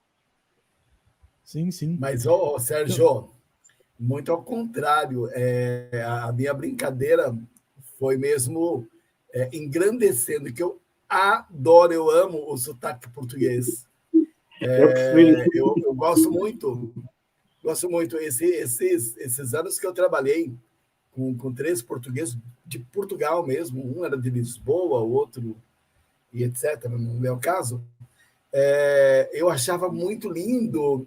Sim, sim. Mas, Sérgio, muito ao contrário, a minha brincadeira foi mesmo engrandecendo, que eu adoro, eu amo o sotaque português. Eu gosto muito esses anos que eu trabalhei com 3 portugueses de Portugal mesmo, um era de Lisboa, o outro, e etc., no meu caso, eu achava muito lindo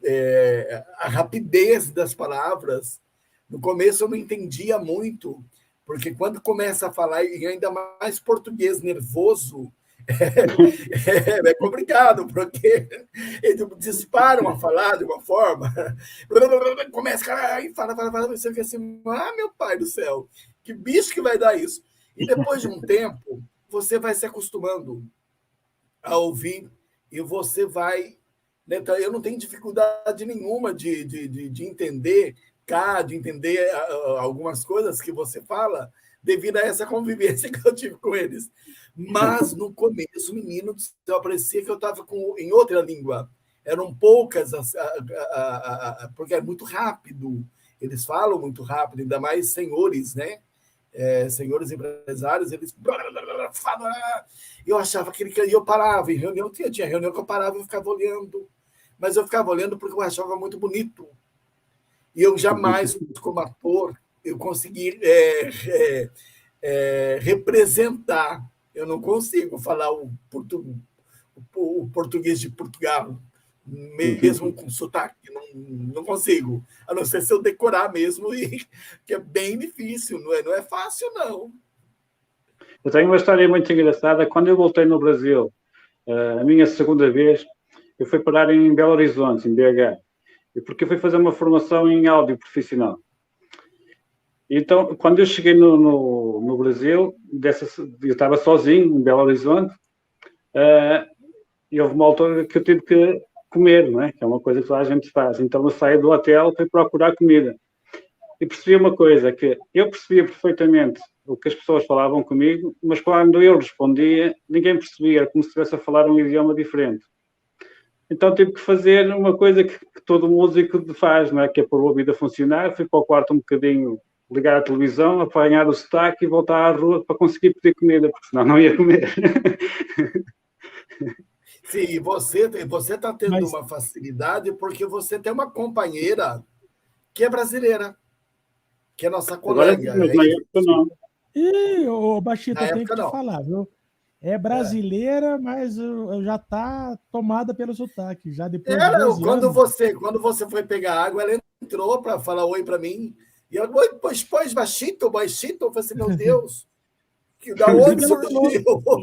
a rapidez das palavras. No começo eu não entendia muito, porque quando começa a falar, e ainda mais português nervoso, é complicado, porque eles disparam a falar de uma forma, começa a fala, você fica assim, meu pai do céu, que bicho que vai dar isso? E depois de um tempo, você vai se acostumando a ouvir e você vai... Né, eu não tenho dificuldade nenhuma de entender, de entender algumas coisas que você fala, devido a essa convivência que eu tive com eles. Mas, no começo, menino, parecia que eu estava em outra língua. Eram poucas, porque é muito rápido. Eles falam muito rápido, ainda mais senhores, né? Senhores empresários, eles... Eu achava que eu parava. Em reunião, tinha reunião que eu parava e ficava olhando. Mas eu ficava olhando porque eu achava muito bonito. E eu jamais, como ator, eu consegui representar. Eu não consigo falar o português de Portugal, mesmo com sotaque. Não consigo. A não ser se eu decorar mesmo, que é bem difícil, não é fácil, não. Eu tenho uma história muito engraçada. Quando eu voltei no Brasil, a minha segunda vez, eu fui parar em Belo Horizonte, em BH, porque eu fui fazer uma formação em áudio profissional. Então, quando eu cheguei no Brasil, eu estava sozinho em Belo Horizonte, e houve uma altura que eu tive que comer, não é? Que é uma coisa que toda a gente faz. Então, eu saí do hotel para procurar comida. E percebi uma coisa, que eu percebia perfeitamente o que as pessoas falavam comigo, mas quando eu respondia, ninguém percebia, era como se estivesse a falar um idioma diferente. Então tive que fazer uma coisa que todo músico faz, não é? Que é pôr o ouvido a funcionar. Fui para o quarto um bocadinho, ligar a televisão, apanhar o sotaque e voltar à rua para conseguir pedir comida, porque senão não ia comer. Sim, e você está tendo uma facilidade porque você tem uma companheira que é brasileira, que é nossa colega. Agora, mas na época não. Ô, Bachito, eu tenho que te falar, viu? É brasileira, mas já está tomada pelo sotaque. Já depois de 12 quando anos. você foi pegar água, ela entrou para falar oi para mim. E eu, pois, Bachito. Eu falei assim, meu Deus, da onde surgiu?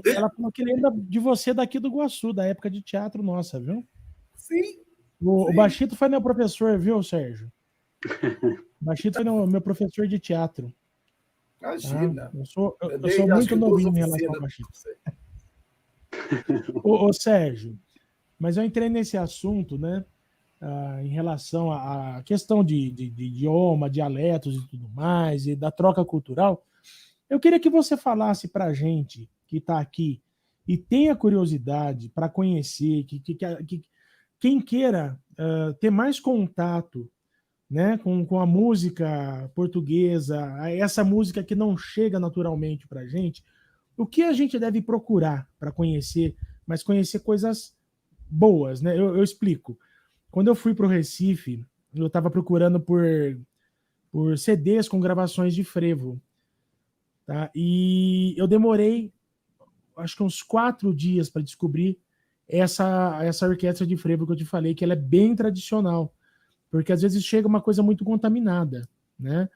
Ela falou que lembra de você daqui do Iguaçu, da época de teatro nossa, viu? Sim. O Bachito foi meu professor, viu, Sérgio? O Bachito foi meu professor de teatro. Imagina. Eu sou muito novinho em relação ao Bachito. Ô, Sérgio, mas eu entrei nesse assunto, né? Em relação à questão de idioma, dialetos e tudo mais, e da troca cultural. Eu queria que você falasse para a gente que está aqui e tenha curiosidade para conhecer, que quem queira ter mais contato, né, com a música portuguesa, essa música que não chega naturalmente para a gente, o que a gente deve procurar para conhecer, mas conhecer coisas boas, né? Eu explico. Quando eu fui para o Recife, eu estava procurando por CDs com gravações de frevo, tá? E eu demorei, acho que uns 4 dias para descobrir essa orquestra de frevo que eu te falei, que ela é bem tradicional, porque às vezes chega uma coisa muito contaminada, né?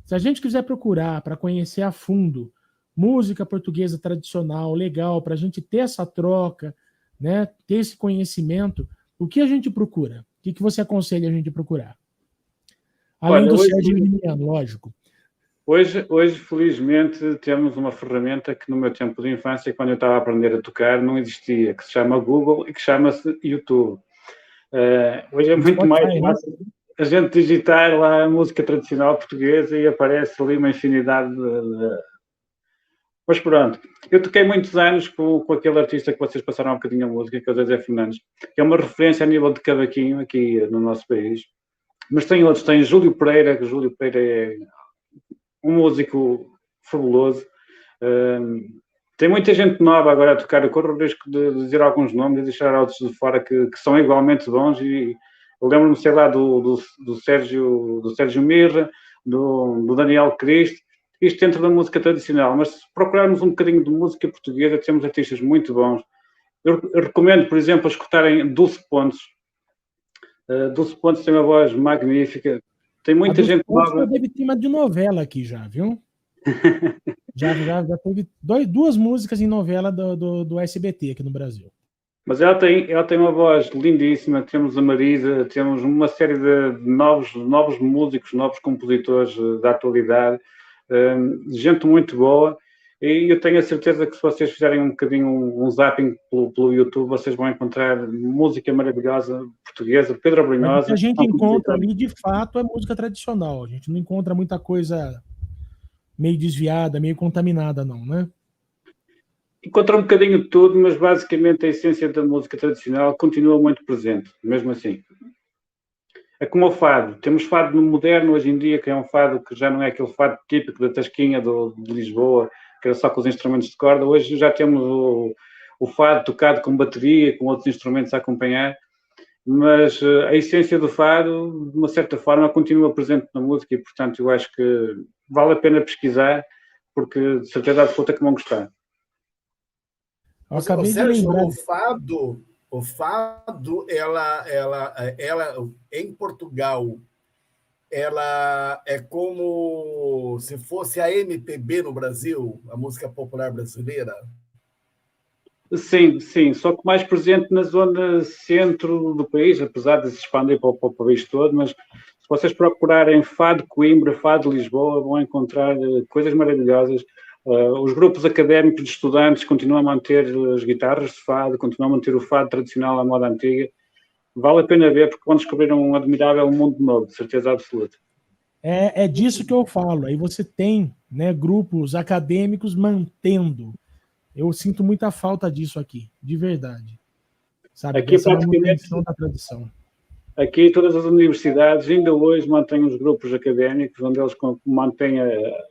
Se a gente quiser procurar para conhecer a fundo música portuguesa tradicional, legal, para a gente ter essa troca, né? Ter esse conhecimento, o que a gente procura? O que você aconselha a gente procurar? Além do Sérgio Emiliano, lógico. Hoje, felizmente, temos uma ferramenta que no meu tempo de infância, quando eu estava a aprender a tocar, não existia, que se chama Google e que chama-se YouTube. Hoje é muito mais fácil a gente digitar lá a música tradicional portuguesa e aparece ali uma infinidade de... Mas pronto, eu toquei muitos anos com aquele artista que vocês passaram um bocadinho a música, que é o José Fernandes, que é uma referência a nível de cavaquinho aqui no nosso país. Mas tem outros, tem Júlio Pereira, que Júlio Pereira é um músico fabuloso. Tem muita gente nova agora a tocar. Eu corro o risco de dizer alguns nomes e deixar outros de fora que são igualmente bons. E eu lembro-me, sei lá, do Sérgio Mirra, do Daniel Cristo, isto dentro da música tradicional. Mas se procurarmos um bocadinho de música portuguesa, temos artistas muito bons. Eu recomendo, por exemplo, escutarem Dulce Pontes. Dulce Pontes tem uma voz magnífica. Tem muita gente nova. Teve tema de novela aqui já, viu? já teve 2 músicas em novela do SBT aqui no Brasil. Mas ela tem uma voz lindíssima. Temos a Marisa, temos uma série de novos músicos, novos compositores da atualidade, gente muito boa. E eu tenho a certeza que se vocês fizerem um bocadinho um zapping pelo YouTube, vocês vão encontrar música maravilhosa portuguesa, Pedro Brunhosa. O que a gente encontra ali, de fato, é música tradicional. A gente não encontra muita coisa meio desviada, meio contaminada, não, né? Encontra um bocadinho de tudo, mas basicamente a essência da música tradicional continua muito presente, mesmo assim. É como o fado. Temos fado no moderno hoje em dia, que é um fado que já não é aquele fado típico da Tasquinha de Lisboa, que era só com os instrumentos de corda. Hoje já temos o fado tocado com bateria, com outros instrumentos a acompanhar, mas a essência do fado, de uma certa forma, continua presente na música e, portanto, eu acho que vale a pena pesquisar, porque de certeza absoluta que vão gostar. Eu acabei de lembrar. O fado, ela em Portugal, ela é como se fosse a MPB no Brasil, a música popular brasileira? Sim, só que mais presente na zona centro do país, apesar de se expandir para o país todo, mas se vocês procurarem fado Coimbra, fado Lisboa, vão encontrar coisas maravilhosas. Os grupos académicos de estudantes continuam a manter as guitarras de fado, continuam a manter o fado tradicional à moda antiga. Vale a pena ver, porque vão descobrir um admirável mundo novo, de certeza absoluta. É disso que eu falo. Aí você tem, né, grupos acadêmicos mantendo. Eu sinto muita falta disso aqui, de verdade. Sabe? Aqui, essa manutenção da tradição. Aqui, todas as universidades, ainda hoje, mantêm os grupos académicos, onde eles mantêm a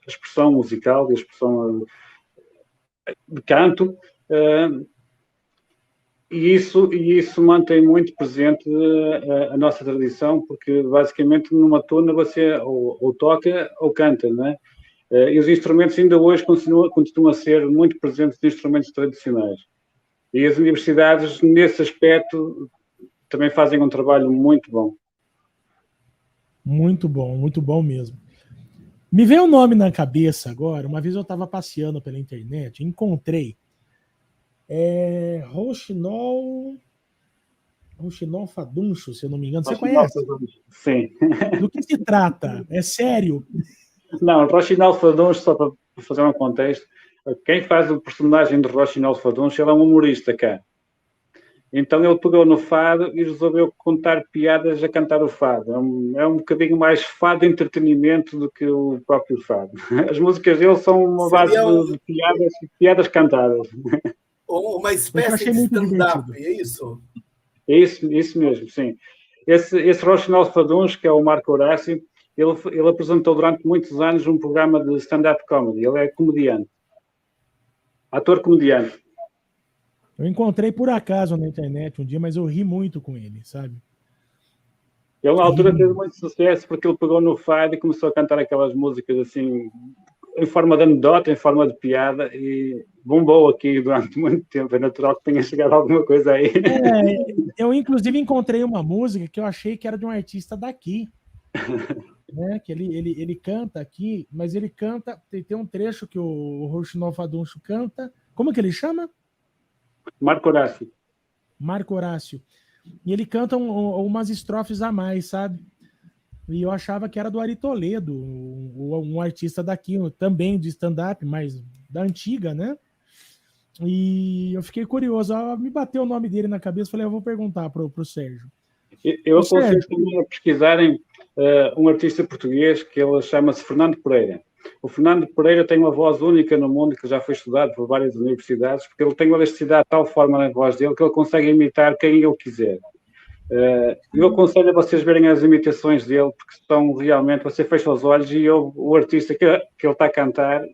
expressão musical e a expressão de canto. E isso mantém muito presente a nossa tradição, porque basicamente numa tuna você ou toca ou canta, não é? E os instrumentos ainda hoje continuam a ser muito presentes nos instrumentos tradicionais. E as universidades, nesse aspecto, também fazem um trabalho muito bom. Muito bom mesmo. Me veio um nome na cabeça agora. Uma vez eu estava passeando pela internet, encontrei Rouxinol Faduncho, se eu não me engano. Você conhece? Sim. Do que se trata? É sério? Não, Rouxinol Faduncho, só para fazer um contexto, quem faz o personagem de Rouxinol Faduncho, ele é um humorista cá. Então ele pegou no fado e resolveu contar piadas a cantar o fado. É um bocadinho mais fado de entretenimento do que o próprio fado. As músicas dele são uma base de piadas cantadas. Uma espécie de stand-up, é isso? É isso mesmo, sim. Esse Rouxinol Faduncho, que é o Marco Horácio, ele apresentou durante muitos anos um programa de stand-up comedy. Ele é comediante. Ator-comediante. Eu encontrei por acaso na internet um dia, mas eu ri muito com ele, sabe? Ele, na altura, teve muito sucesso porque ele pegou no fado e começou a cantar aquelas músicas assim, em forma de anedota, em forma de piada, e bombou aqui durante muito tempo. É natural que tenha chegado alguma coisa aí. Eu, inclusive, encontrei uma música que eu achei que era de um artista daqui. Né? Que ele canta aqui, mas ele canta. Tem um trecho que o Rochinol Faduncho canta. Como que ele chama? Marco Horácio. Marco Horácio. E ele canta umas estrofes a mais, sabe? E eu achava que era do Ari Toledo, um artista daqui, também de stand-up, mas da antiga, né? E eu fiquei curioso, me bateu o nome dele na cabeça, falei, eu vou perguntar pro Sérgio. Eu aconselho também a pesquisarem um artista português que ele chama-se Fernando Pereira. O Fernando Pereira tem uma voz única no mundo que já foi estudado por várias universidades, porque ele tem uma elasticidade de tal forma na voz dele que ele consegue imitar quem ele quiser. Eu aconselho a vocês verem as imitações dele, porque estão realmente, você fecha os olhos e ouve o artista que ele está a cantar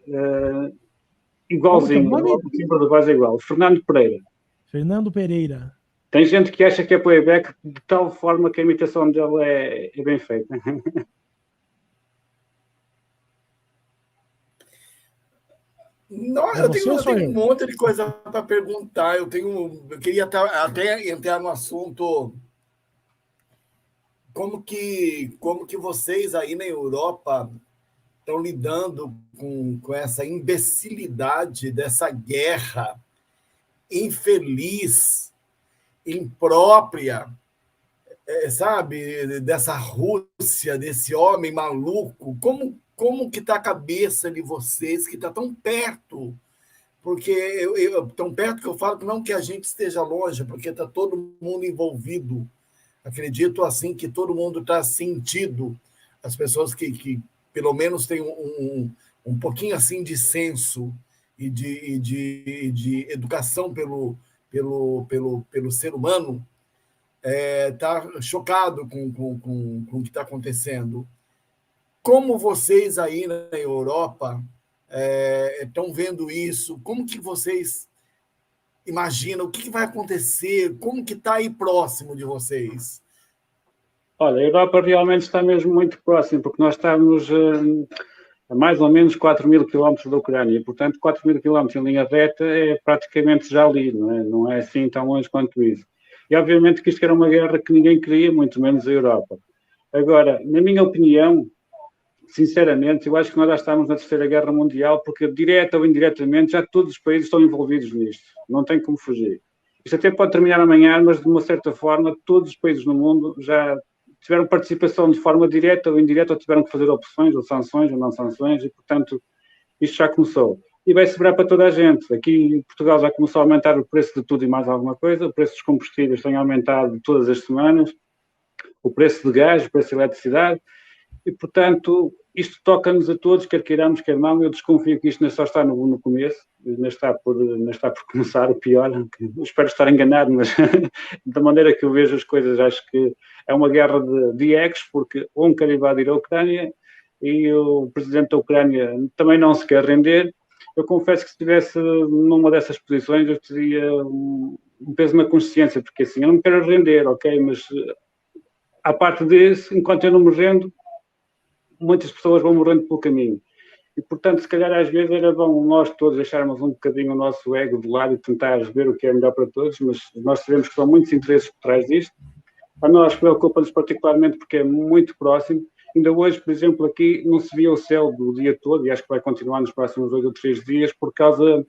igualzinho, o timbre de voz é igual. Fernando Pereira. Fernando Pereira. Tem gente que acha que é playback de tal forma que a imitação dele é bem feita. Não, eu tenho um monte de coisa para perguntar. Eu queria até entrar no assunto. Como que vocês aí na Europa estão lidando com essa imbecilidade dessa guerra infeliz, imprópria, sabe, dessa Rússia, desse homem maluco? Como que está a cabeça de vocês, que está tão perto? Porque tão perto que eu falo que não que a gente esteja longe, porque está todo mundo envolvido. Acredito assim que todo mundo está sentindo, as pessoas que pelo menos têm um pouquinho assim de senso e de educação pelo ser humano, está chocado com o que está acontecendo. Como vocês aí na Europa estão vendo isso? Como que vocês imaginam? O que vai acontecer? Como que está aí próximo de vocês? Olha, a Europa realmente está mesmo muito próximo, porque nós estamos a mais ou menos 4.000 quilómetros da Ucrânia, e, portanto, 4.000 quilómetros em linha reta é praticamente já ali, não é assim tão longe quanto isso. E, obviamente, que isto era uma guerra que ninguém queria, muito menos a Europa. Agora, na minha opinião, sinceramente, eu acho que nós já estamos na Terceira Guerra Mundial, porque, direta ou indiretamente, já todos os países estão envolvidos nisto. Não tem como fugir. Isto até pode terminar amanhã, mas, de uma certa forma, todos os países no mundo já tiveram participação de forma direta ou indireta, ou tiveram que fazer opções, ou sanções, ou não sanções, e, portanto, isto já começou. E vai sobrar para toda a gente. Aqui em Portugal já começou a aumentar o preço de tudo e mais alguma coisa, o preço dos combustíveis tem aumentado todas as semanas, o preço de gás, o preço de eletricidade, e, portanto, isto toca-nos a todos, quer queiramos, quer não. Eu desconfio que isto não só está no começo, não está por começar, o pior. Eu espero estar enganado, mas da maneira que eu vejo as coisas, acho que é uma guerra de egos, porque um quer invadir a Ucrânia e o presidente da Ucrânia também não se quer render. Eu confesso que se estivesse numa dessas posições, eu teria um peso na consciência, porque assim, eu não me quero render, ok, mas à parte disso, enquanto eu não me rendo, muitas pessoas vão morrendo pelo caminho. E, portanto, se calhar às vezes era bom nós todos deixarmos um bocadinho o nosso ego de lado e tentar ver o que é melhor para todos, mas nós sabemos que são muitos interesses por trás disto. A nós preocupa-nos particularmente porque é muito próximo. Ainda hoje, por exemplo, aqui não se via o céu do dia todo, e acho que vai continuar nos próximos 2 ou 3 dias, por causa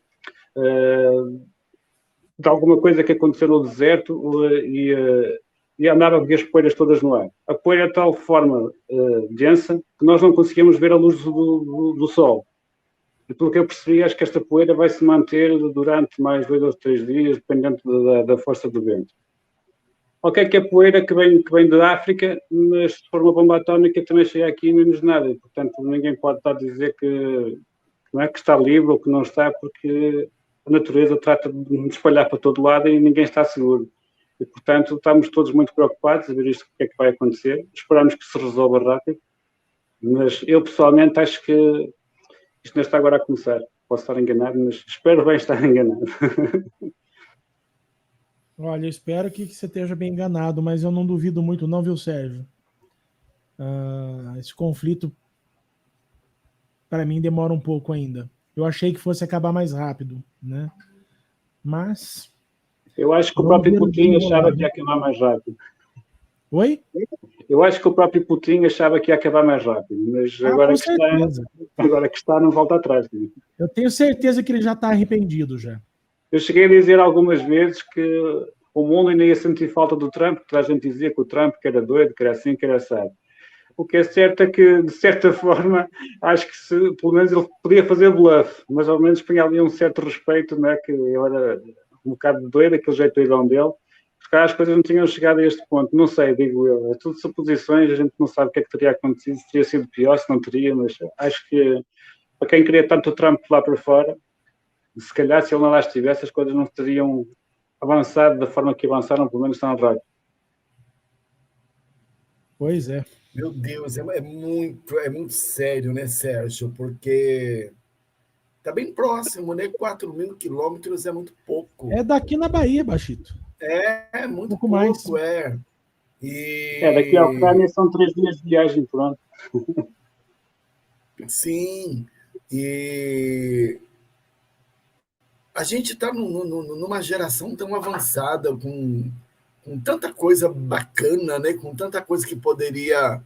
de alguma coisa que aconteceu no deserto e andava a ver as poeiras todas no ar. A poeira é de tal forma densa que nós não conseguimos ver a luz do sol. E pelo que eu percebi, acho que esta poeira vai se manter durante mais 2 ou 3 dias, dependendo da força do vento. Ok, que é poeira que vem da África, mas se for uma bomba atómica também chega aqui menos nada. Portanto, ninguém pode estar a dizer que não é que está livre ou que não está, porque a natureza trata de espalhar para todo lado e ninguém está seguro. E, portanto, estamos todos muito preocupados a ver isto, o que é que vai acontecer. Esperamos que se resolva rápido, mas eu, pessoalmente, acho que isto não está agora a começar. Posso estar enganado, mas espero bem estar enganado. Olha, eu espero que você esteja bem enganado, mas eu não duvido muito não, viu, Sérgio? Esse conflito, para mim, demora um pouco ainda. Eu achei que fosse acabar mais rápido, né? Mas... Eu acho que o próprio Putin achava que ia acabar mais rápido. Oi? Eu acho que o próprio Putin achava que ia acabar mais rápido, mas agora que está, não volta atrás. Eu tenho certeza que ele já está arrependido já. Eu cheguei a dizer algumas vezes que o mundo ainda ia sentir falta do Trump, porque a gente dizia que o Trump que era doido, que era assim, que era assado. O que é certo é que, de certa forma, acho que pelo menos ele podia fazer bluff, mas ao menos tinha ali um certo respeito, né, que ele era um bocado doido, aquele jeito doidão dele, porque as coisas não tinham chegado a este ponto. Não sei, digo eu, é tudo suposições, a gente não sabe o que é que teria acontecido, se teria sido pior, se não teria, mas acho que para quem queria tanto o Trump lá para fora, se calhar se ele não lá estivesse, as coisas não teriam avançado da forma que avançaram, pelo menos tão rápido. Pois é. Meu Deus, é muito sério, né, Sérgio? Porque tá bem próximo, né? 4.000 quilômetros é muito pouco. É daqui na Bahia, Bachito. É muito pouco, mais. Daqui à Ucrânia são 3 dias de viagem, pronto. Sim, e a gente está numa geração tão avançada, com tanta coisa bacana, né? Com tanta coisa que poderia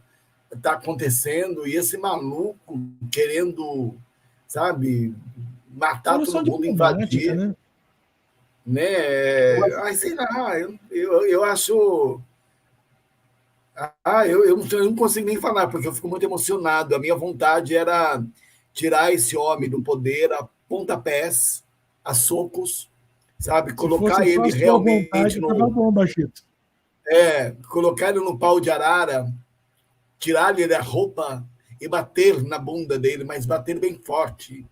estar acontecendo, e esse maluco querendo, sabe, matar todo mundo, invadir. Né? Ai, sei lá, eu acho... eu não consigo nem falar, porque eu fico muito emocionado. A minha vontade era tirar esse homem do poder a pontapés, a socos, sabe? Colocar ele realmente vontade, no... bom, Bachito. Colocar ele no pau de arara, tirar-lhe a roupa e bater na bunda dele, mas bater bem forte,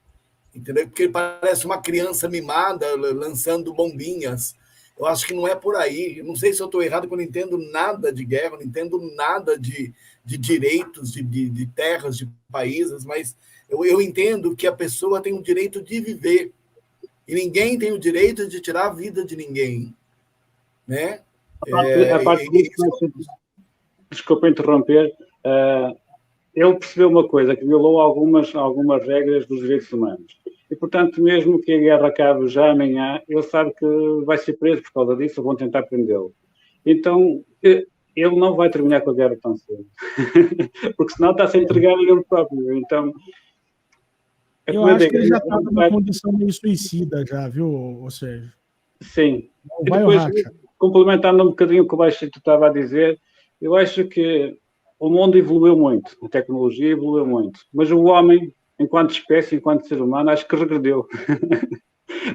entendeu? Porque ele parece uma criança mimada lançando bombinhas. Eu acho que não é por aí. Eu não sei se eu estou errado, porque eu não entendo nada de guerra, não entendo nada de direitos, de terras, de países, mas eu entendo que a pessoa tem o direito de viver. E ninguém tem o direito de tirar a vida de ninguém. Né? Desculpa interromper. Ele percebeu uma coisa, que violou algumas regras dos direitos humanos. E, portanto, mesmo que a guerra acabe já amanhã, ele sabe que vai ser preso por causa disso, ou vão tentar prendê-lo. Então, ele não vai terminar com a guerra tão cedo. Porque senão está a se entregar a ele próprio. Então, eu acho que ele já está numa condição meio suicida já, viu, Sérgio? Sim. E depois, complementando um bocadinho o que o Baixito estava a dizer, eu acho que o mundo evoluiu muito, a tecnologia evoluiu muito, mas o homem, enquanto espécie, enquanto ser humano, acho que regredeu.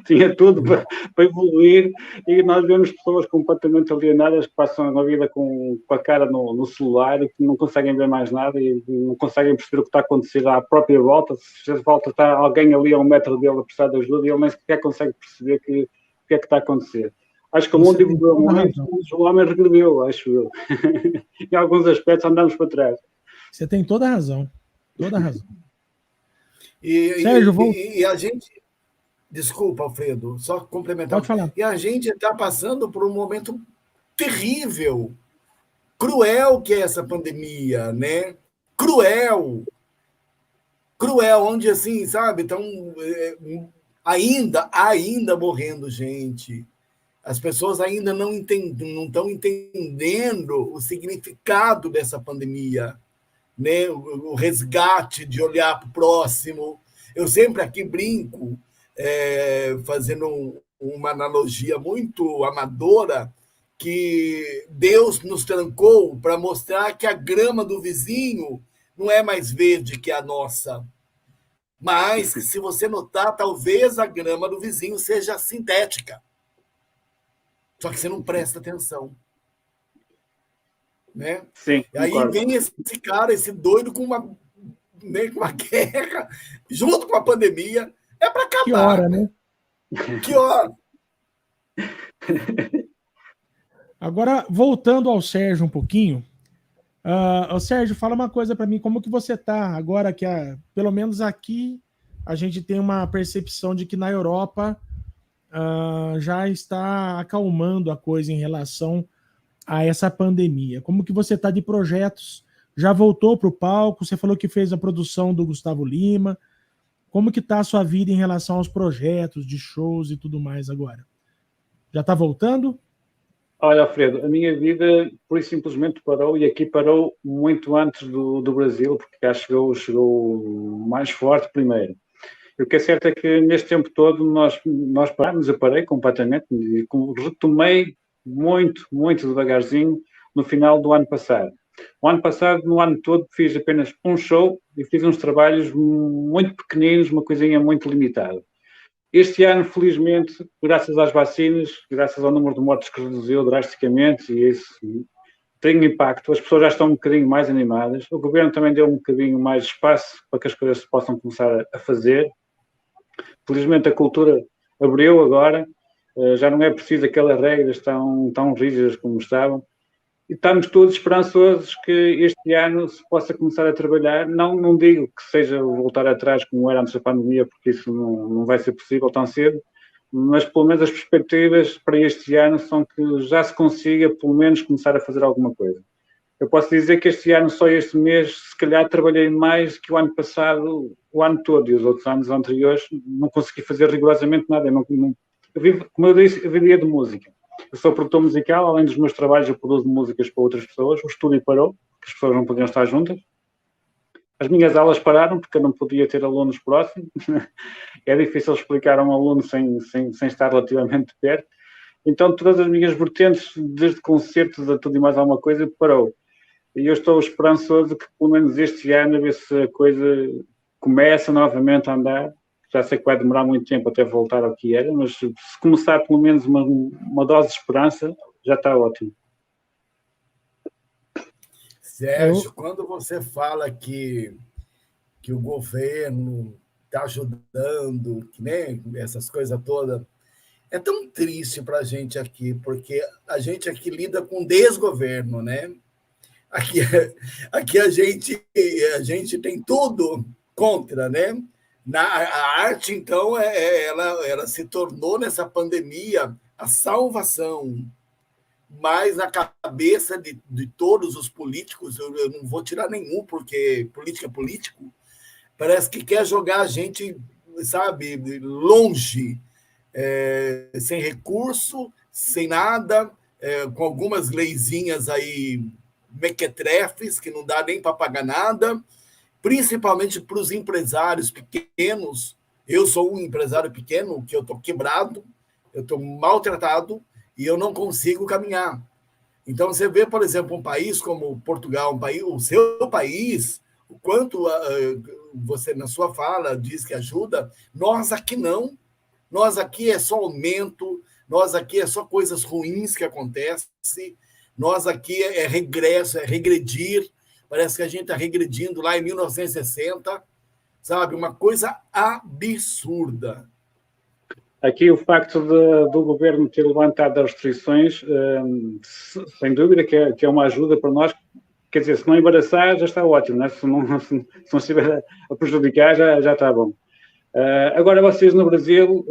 Tinha tudo para evoluir, e nós vemos pessoas completamente alienadas que passam a vida com a cara no celular e que não conseguem ver mais nada e não conseguem perceber o que está a acontecer à própria volta. Se a volta está alguém ali a 1 metro dele a precisar de ajuda e ele nem sequer consegue perceber o que é que está a acontecer. Acho que o mundo evoluiu muito, mas o homem regredeu, acho eu. Em alguns aspectos andamos para trás. Você tem toda a razão. Toda a razão. Sérgio, e a gente... Desculpa, Alfredo, só complementar. Pode falar. E a gente está passando por um momento terrível, cruel, que é essa pandemia, né? Cruel, onde, assim, sabe, estão ainda morrendo gente. As pessoas ainda não estão entendendo o significado dessa pandemia, né? O resgate de olhar para o próximo. Eu sempre aqui brinco, fazendo uma analogia muito amadora, que Deus nos trancou para mostrar que a grama do vizinho não é mais verde que a nossa. Mas, se você notar, talvez a grama do vizinho seja sintética. Só que você não presta atenção. Né? Sim, e aí vem esse cara, esse doido, com uma guerra, junto com a pandemia. É para acabar. Que hora, né? Que hora? Agora, voltando ao Sérgio um pouquinho. Sérgio, fala uma coisa para mim. Como que você está agora que, pelo menos aqui, a gente tem uma percepção de que na Europa já está acalmando a coisa em relação a essa pandemia. Como que você está de projetos? Já voltou para o palco? Você falou que fez a produção do Gustavo Lima. Como que está a sua vida em relação aos projetos de shows e tudo mais agora? Já está voltando? Olha, Alfredo, a minha vida por isso simplesmente parou, e aqui parou muito antes do Brasil, porque cá chegou mais forte primeiro. O que é certo é que neste tempo todo nós parámos, eu parei completamente e retomei muito devagarzinho no final do ano passado. O ano passado, no ano todo, fiz apenas um show e fiz uns trabalhos muito pequeninos, uma coisinha muito limitada. Este ano, felizmente, graças às vacinas, graças ao número de mortes que reduziu drasticamente, e isso tem impacto, as pessoas já estão um bocadinho mais animadas, o governo também deu um bocadinho mais espaço para que as coisas se possam começar a fazer. Felizmente a cultura abriu agora, já não é preciso aquelas regras tão rígidas como estavam, e estamos todos esperançosos que este ano se possa começar a trabalhar. Não digo que seja voltar atrás como era antes da pandemia, porque isso não vai ser possível tão cedo, mas pelo menos as perspectivas para este ano são que já se consiga pelo menos começar a fazer alguma coisa. Eu posso dizer que este ano, só este mês, se calhar trabalhei mais que o ano passado, o ano todo, e os outros anos anteriores não consegui fazer rigorosamente nada. Como eu disse, eu vivia de música. Eu sou produtor musical, além dos meus trabalhos eu produzo músicas para outras pessoas. O estúdio parou, porque as pessoas não podiam estar juntas. As minhas aulas pararam, porque eu não podia ter alunos próximos. É difícil explicar a um aluno sem estar relativamente perto. Então, todas as minhas vertentes, desde concertos a tudo e mais alguma coisa, parou. E eu estou esperançoso que, pelo menos este ano, a ver se a coisa começa novamente a andar. Já sei que vai demorar muito tempo até voltar ao que era, mas se começar pelo menos uma dose de esperança, já está ótimo. Sérgio, quando você fala que o governo está ajudando, né, essas coisas todas, é tão triste para a gente aqui, porque a gente aqui lida com desgoverno, né? Aqui a gente tem tudo contra, né? A arte, então, ela se tornou, nessa pandemia, a salvação. Mas na cabeça de todos os políticos, eu não vou tirar nenhum, porque político é político, parece que quer jogar a gente, sabe, longe, sem recurso, sem nada, com algumas leizinhas aí mequetrefes, que não dá nem para pagar nada, principalmente para os empresários pequenos. Eu sou um empresário pequeno, que eu estou quebrado, eu estou maltratado e eu não consigo caminhar. Então, você vê, por exemplo, um país como Portugal, o seu país, o quanto você, na sua fala, diz que ajuda, nós aqui não. Nós aqui é só aumento, nós aqui é só coisas ruins que acontecem, nós aqui é regresso, é regredir. Parece que a gente está regredindo lá em 1960, sabe? Uma coisa absurda. Aqui o facto do governo ter levantado as restrições, sem dúvida que é uma ajuda para nós. Quer dizer, se não embaraçar, já está ótimo, né? Se não estiver a prejudicar, já está bom. Agora, vocês no Brasil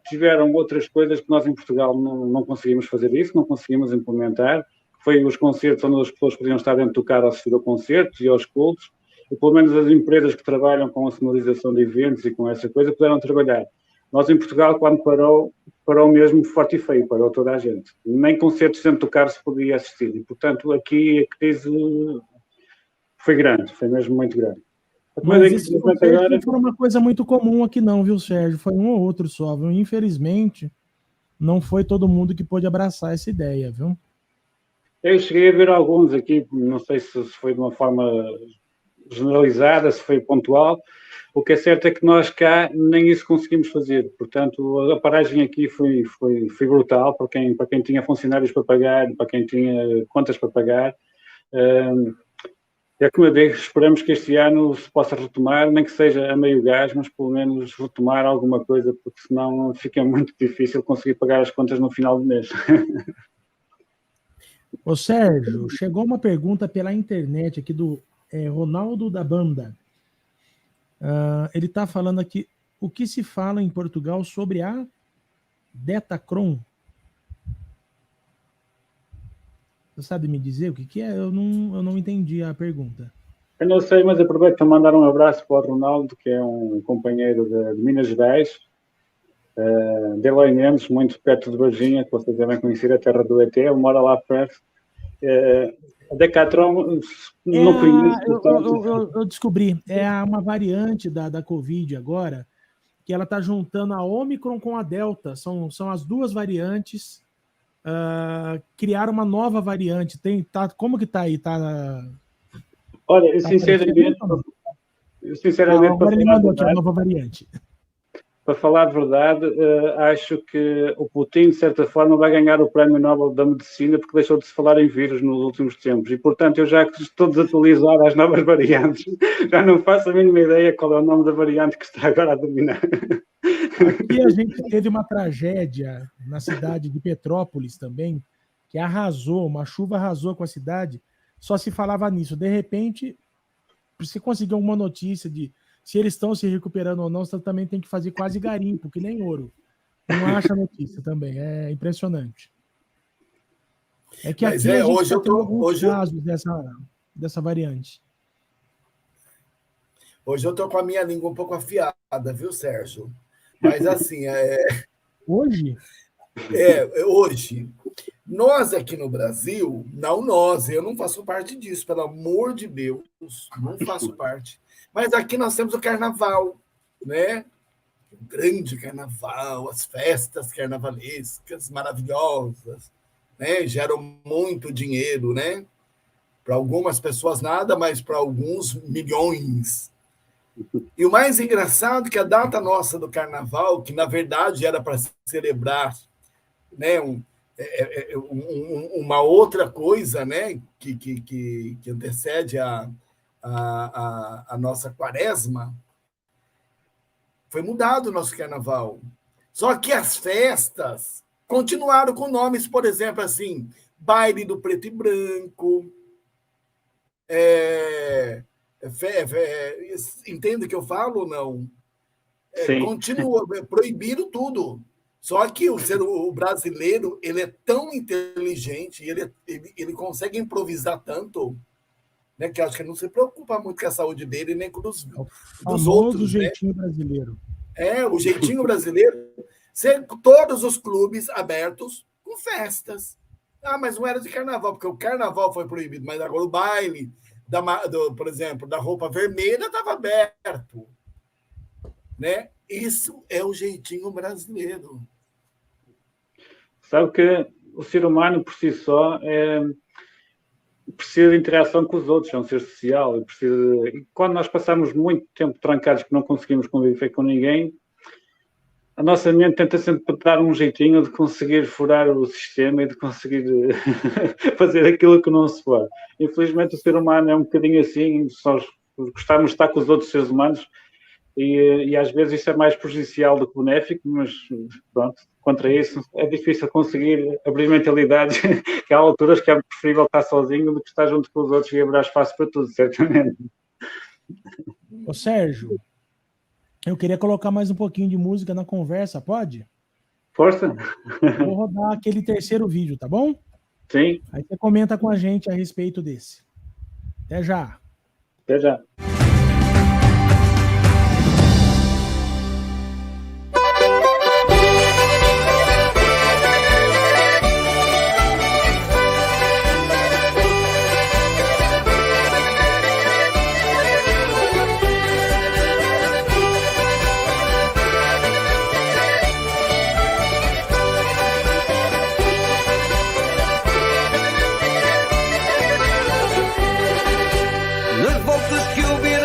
tiveram outras coisas que nós em Portugal não conseguimos fazer isso, não conseguimos implementar. Foi os concertos onde as pessoas podiam estar dentro do carro a assistir a concertos e aos cultos, e pelo menos as empresas que trabalham com a sinalização de eventos e com essa coisa puderam trabalhar. Nós em Portugal, quando parou mesmo forte e feio, parou toda a gente. Nem concertos dentro do carro se podia assistir. E, portanto, aqui a crise foi grande, foi mesmo muito grande. Mas isso agora não foi uma coisa muito comum aqui não, viu, Sérgio? Foi um ou outro só, viu? Infelizmente, não foi todo mundo que pôde abraçar essa ideia, viu? Eu cheguei a ver alguns aqui, não sei se foi de uma forma generalizada, se foi pontual. O que é certo é que nós cá nem isso conseguimos fazer. Portanto, a paragem aqui foi brutal para quem tinha funcionários para pagar, para quem tinha contas para pagar. É como eu digo, esperamos que este ano se possa retomar, nem que seja a meio gás, mas pelo menos retomar alguma coisa, porque senão fica muito difícil conseguir pagar as contas no final do mês. Ô Sérgio, chegou uma pergunta pela internet aqui do Ronaldo da Banda. Ele está falando aqui, o que se fala em Portugal sobre a Betacron? Você sabe me dizer o que é? Eu não entendi a pergunta. Eu não sei, mas aproveito para mandar um abraço para o Ronaldo, que é um companheiro de Minas Gerais, de Eloy Mendes, muito perto de Varginha, que vocês devem conhecer, a terra do ET, ele mora lá perto. A Decathlon não conheço. Eu descobri, é uma variante da Covid agora, que ela está juntando a Omicron com a Delta, são as duas variantes, criaram uma nova variante. Como que tá aí? Olha, eu sinceramente, agora ele mandou aqui a nova variante. Para falar a verdade, acho que o Putin, de certa forma, vai ganhar o Prémio Nobel da Medicina porque deixou de se falar em vírus nos últimos tempos. E, portanto, eu já estou desatualizado às novas variantes. Já não faço a mínima ideia qual é o nome da variante que está agora a dominar. Aqui a gente teve uma tragédia na cidade de Petrópolis também, que uma chuva arrasou com a cidade, só se falava nisso. De repente, você conseguiu uma notícia de se eles estão se recuperando ou não, você também tem que fazer quase garimpo, que nem ouro. Não acha notícia também, é impressionante. É que aqui a gente já tem alguns casos dessa variante. Hoje eu estou com a minha língua um pouco afiada, viu, Sérgio? Mas assim, Hoje? Hoje. Nós aqui no Brasil, eu não faço parte disso, pelo amor de Deus, não faço parte. Mas aqui nós temos o carnaval, né? O grande carnaval, as festas carnavalescas maravilhosas, né? Geram muito dinheiro, né? Para algumas pessoas nada, mas para alguns milhões. E o mais engraçado é que a data nossa do carnaval, que na verdade era para celebrar, né, uma outra coisa, né, que antecede a nossa quaresma, foi mudado o nosso carnaval. Só que as festas continuaram com nomes, por exemplo, assim, baile do preto e branco, entende o que eu falo ou não? Continua, proibiram tudo. Só que o brasileiro, ele é tão inteligente, ele consegue improvisar tanto, né, que acho que não se preocupa muito com a saúde dele, nem com dos outros. O jeitinho brasileiro. O jeitinho brasileiro. Todos os clubes abertos com festas. Mas não era de carnaval, porque o carnaval foi proibido, mas agora o baile, por exemplo, da roupa vermelha estava aberto. Né? Isso é o jeitinho brasileiro. Sabe que o ser humano, por si só, precisa de interação com os outros, é um ser social. E quando nós passamos muito tempo trancados que não conseguimos conviver com ninguém, a nossa mente tenta sempre dar um jeitinho de conseguir furar o sistema e de conseguir fazer aquilo que não se pode. Infelizmente, o ser humano é um bocadinho assim, só gostamos de estar com os outros seres humanos e às vezes isso é mais prejudicial do que benéfico, mas pronto, contra isso é difícil conseguir abrir mentalidades, que há alturas que é preferível estar sozinho do que estar junto com os outros e abrir espaço para tudo, certamente. Ô Sérgio, eu queria colocar mais um pouquinho de música na conversa, pode? Força! Vou rodar aquele terceiro vídeo, tá bom? Sim. Aí você comenta com a gente a respeito desse. Até já. Até já. Nas voltas que eu vi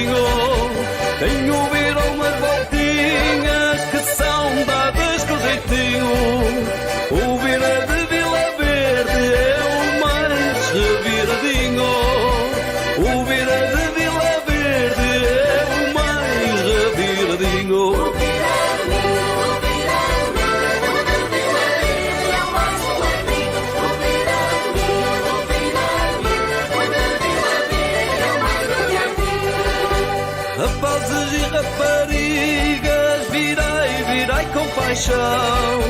viradinho. Tenho ouvido umas voltinhas que são dadas com jeitinho. O Vira de Vila Verde é o mais reviradinho. O Vira de Vila Verde é o mais reviradinho. Rapazes e raparigas, virai com paixão.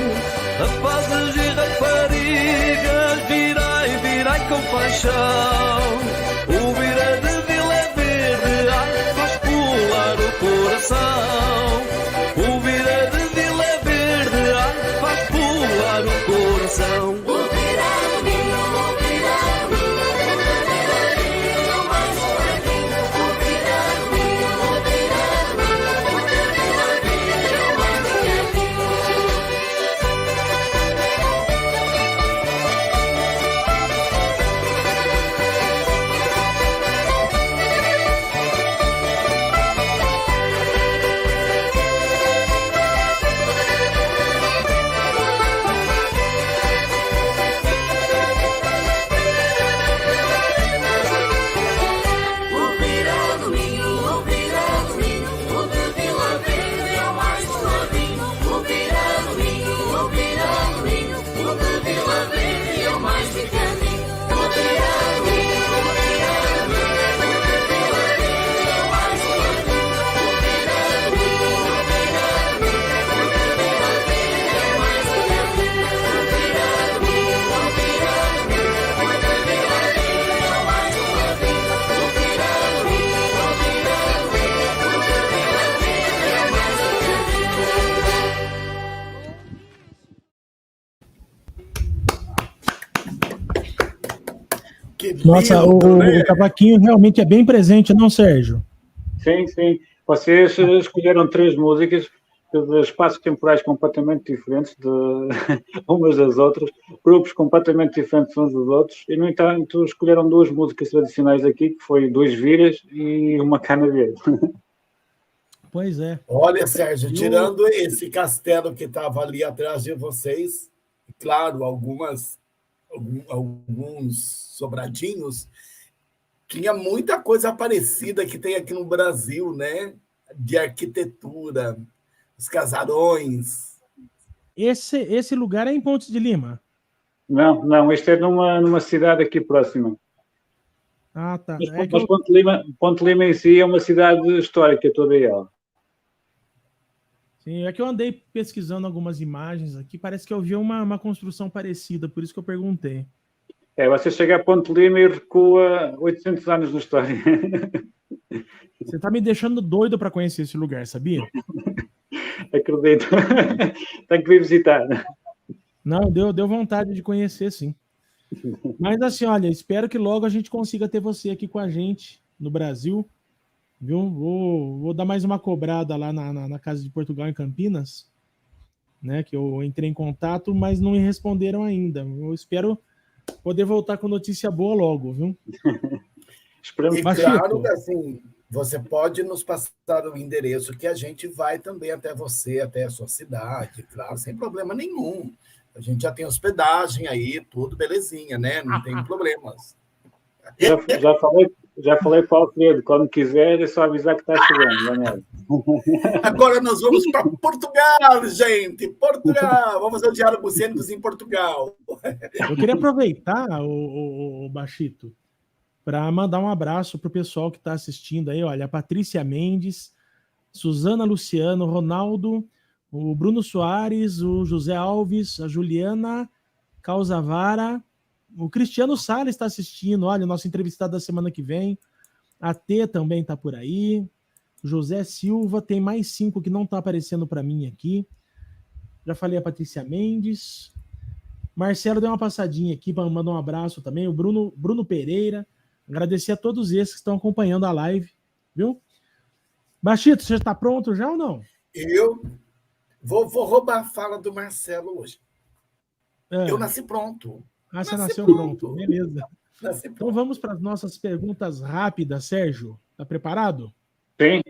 Rapazes e raparigas, virai com paixão. O Vira de Vila Verde, ai, faz pular o coração. O Vira de Vila Verde, ai, faz pular o coração. Nossa, o cavaquinho realmente é bem presente, não, Sérgio? Sim, sim. Vocês escolheram 3 músicas de espaços temporais completamente diferentes de umas das outras, grupos completamente diferentes uns dos outros, e, no entanto, escolheram 2 músicas tradicionais aqui, que foi 2 viras e uma cana verde. Pois é. Olha, Sérgio, tirando esse castelo que estava ali atrás de vocês, claro, alguns sobradinhos, tinha muita coisa parecida que tem aqui no Brasil, né? De arquitetura, os casarões. Esse lugar é em Pontes de Lima? Não, este é numa cidade aqui próxima. Ah, tá. Mas Ponte Lima em si é uma cidade histórica toda ela. Sim, é que eu andei pesquisando algumas imagens aqui, parece que eu vi uma construção parecida, por isso que eu perguntei. Você chega a Ponte Lima e recua 800 anos na história. Você está me deixando doido para conhecer esse lugar, sabia? Acredito. Tem que vir visitar. Não, deu vontade de conhecer, sim. Mas assim, olha, espero que logo a gente consiga ter você aqui com a gente no Brasil, viu? Vou dar mais uma cobrada lá na Casa de Portugal, em Campinas, né? Que eu entrei em contato, mas não me responderam ainda. Eu espero poder voltar com notícia boa logo, viu? Esperamos. E claro, assim, você pode nos passar o endereço que a gente vai também até você, até a sua cidade, claro, sem problema nenhum. A gente já tem hospedagem aí, tudo belezinha, né? Não tem problemas. Já falei para o Alfredo, quando quiser é só avisar que está chegando, Daniel. Agora nós vamos para Portugal, gente! Portugal! Vamos fazer o Diálogo Cênicos em Portugal. Eu queria aproveitar, o Bachito, para mandar um abraço para o pessoal que está assistindo aí. Olha, a Patrícia Mendes, Suzana Luciano, Ronaldo, o Bruno Soares, o José Alves, a Juliana Causavara, o Cristiano Salles está assistindo. Olha, o nosso entrevistado da semana que vem. A T também está por aí. José Silva, tem mais 5 que não está aparecendo para mim aqui. Já falei a Patrícia Mendes. Marcelo deu uma passadinha aqui para mandar um abraço também. O Bruno Pereira. Agradecer a todos esses que estão acompanhando a live, viu? Bachito, você está pronto já ou não? Eu vou roubar a fala do Marcelo hoje. Eu nasci pronto. Ah, você nasceu pronto. Beleza. Então vamos para as nossas perguntas rápidas, Sérgio. Está preparado? Sim.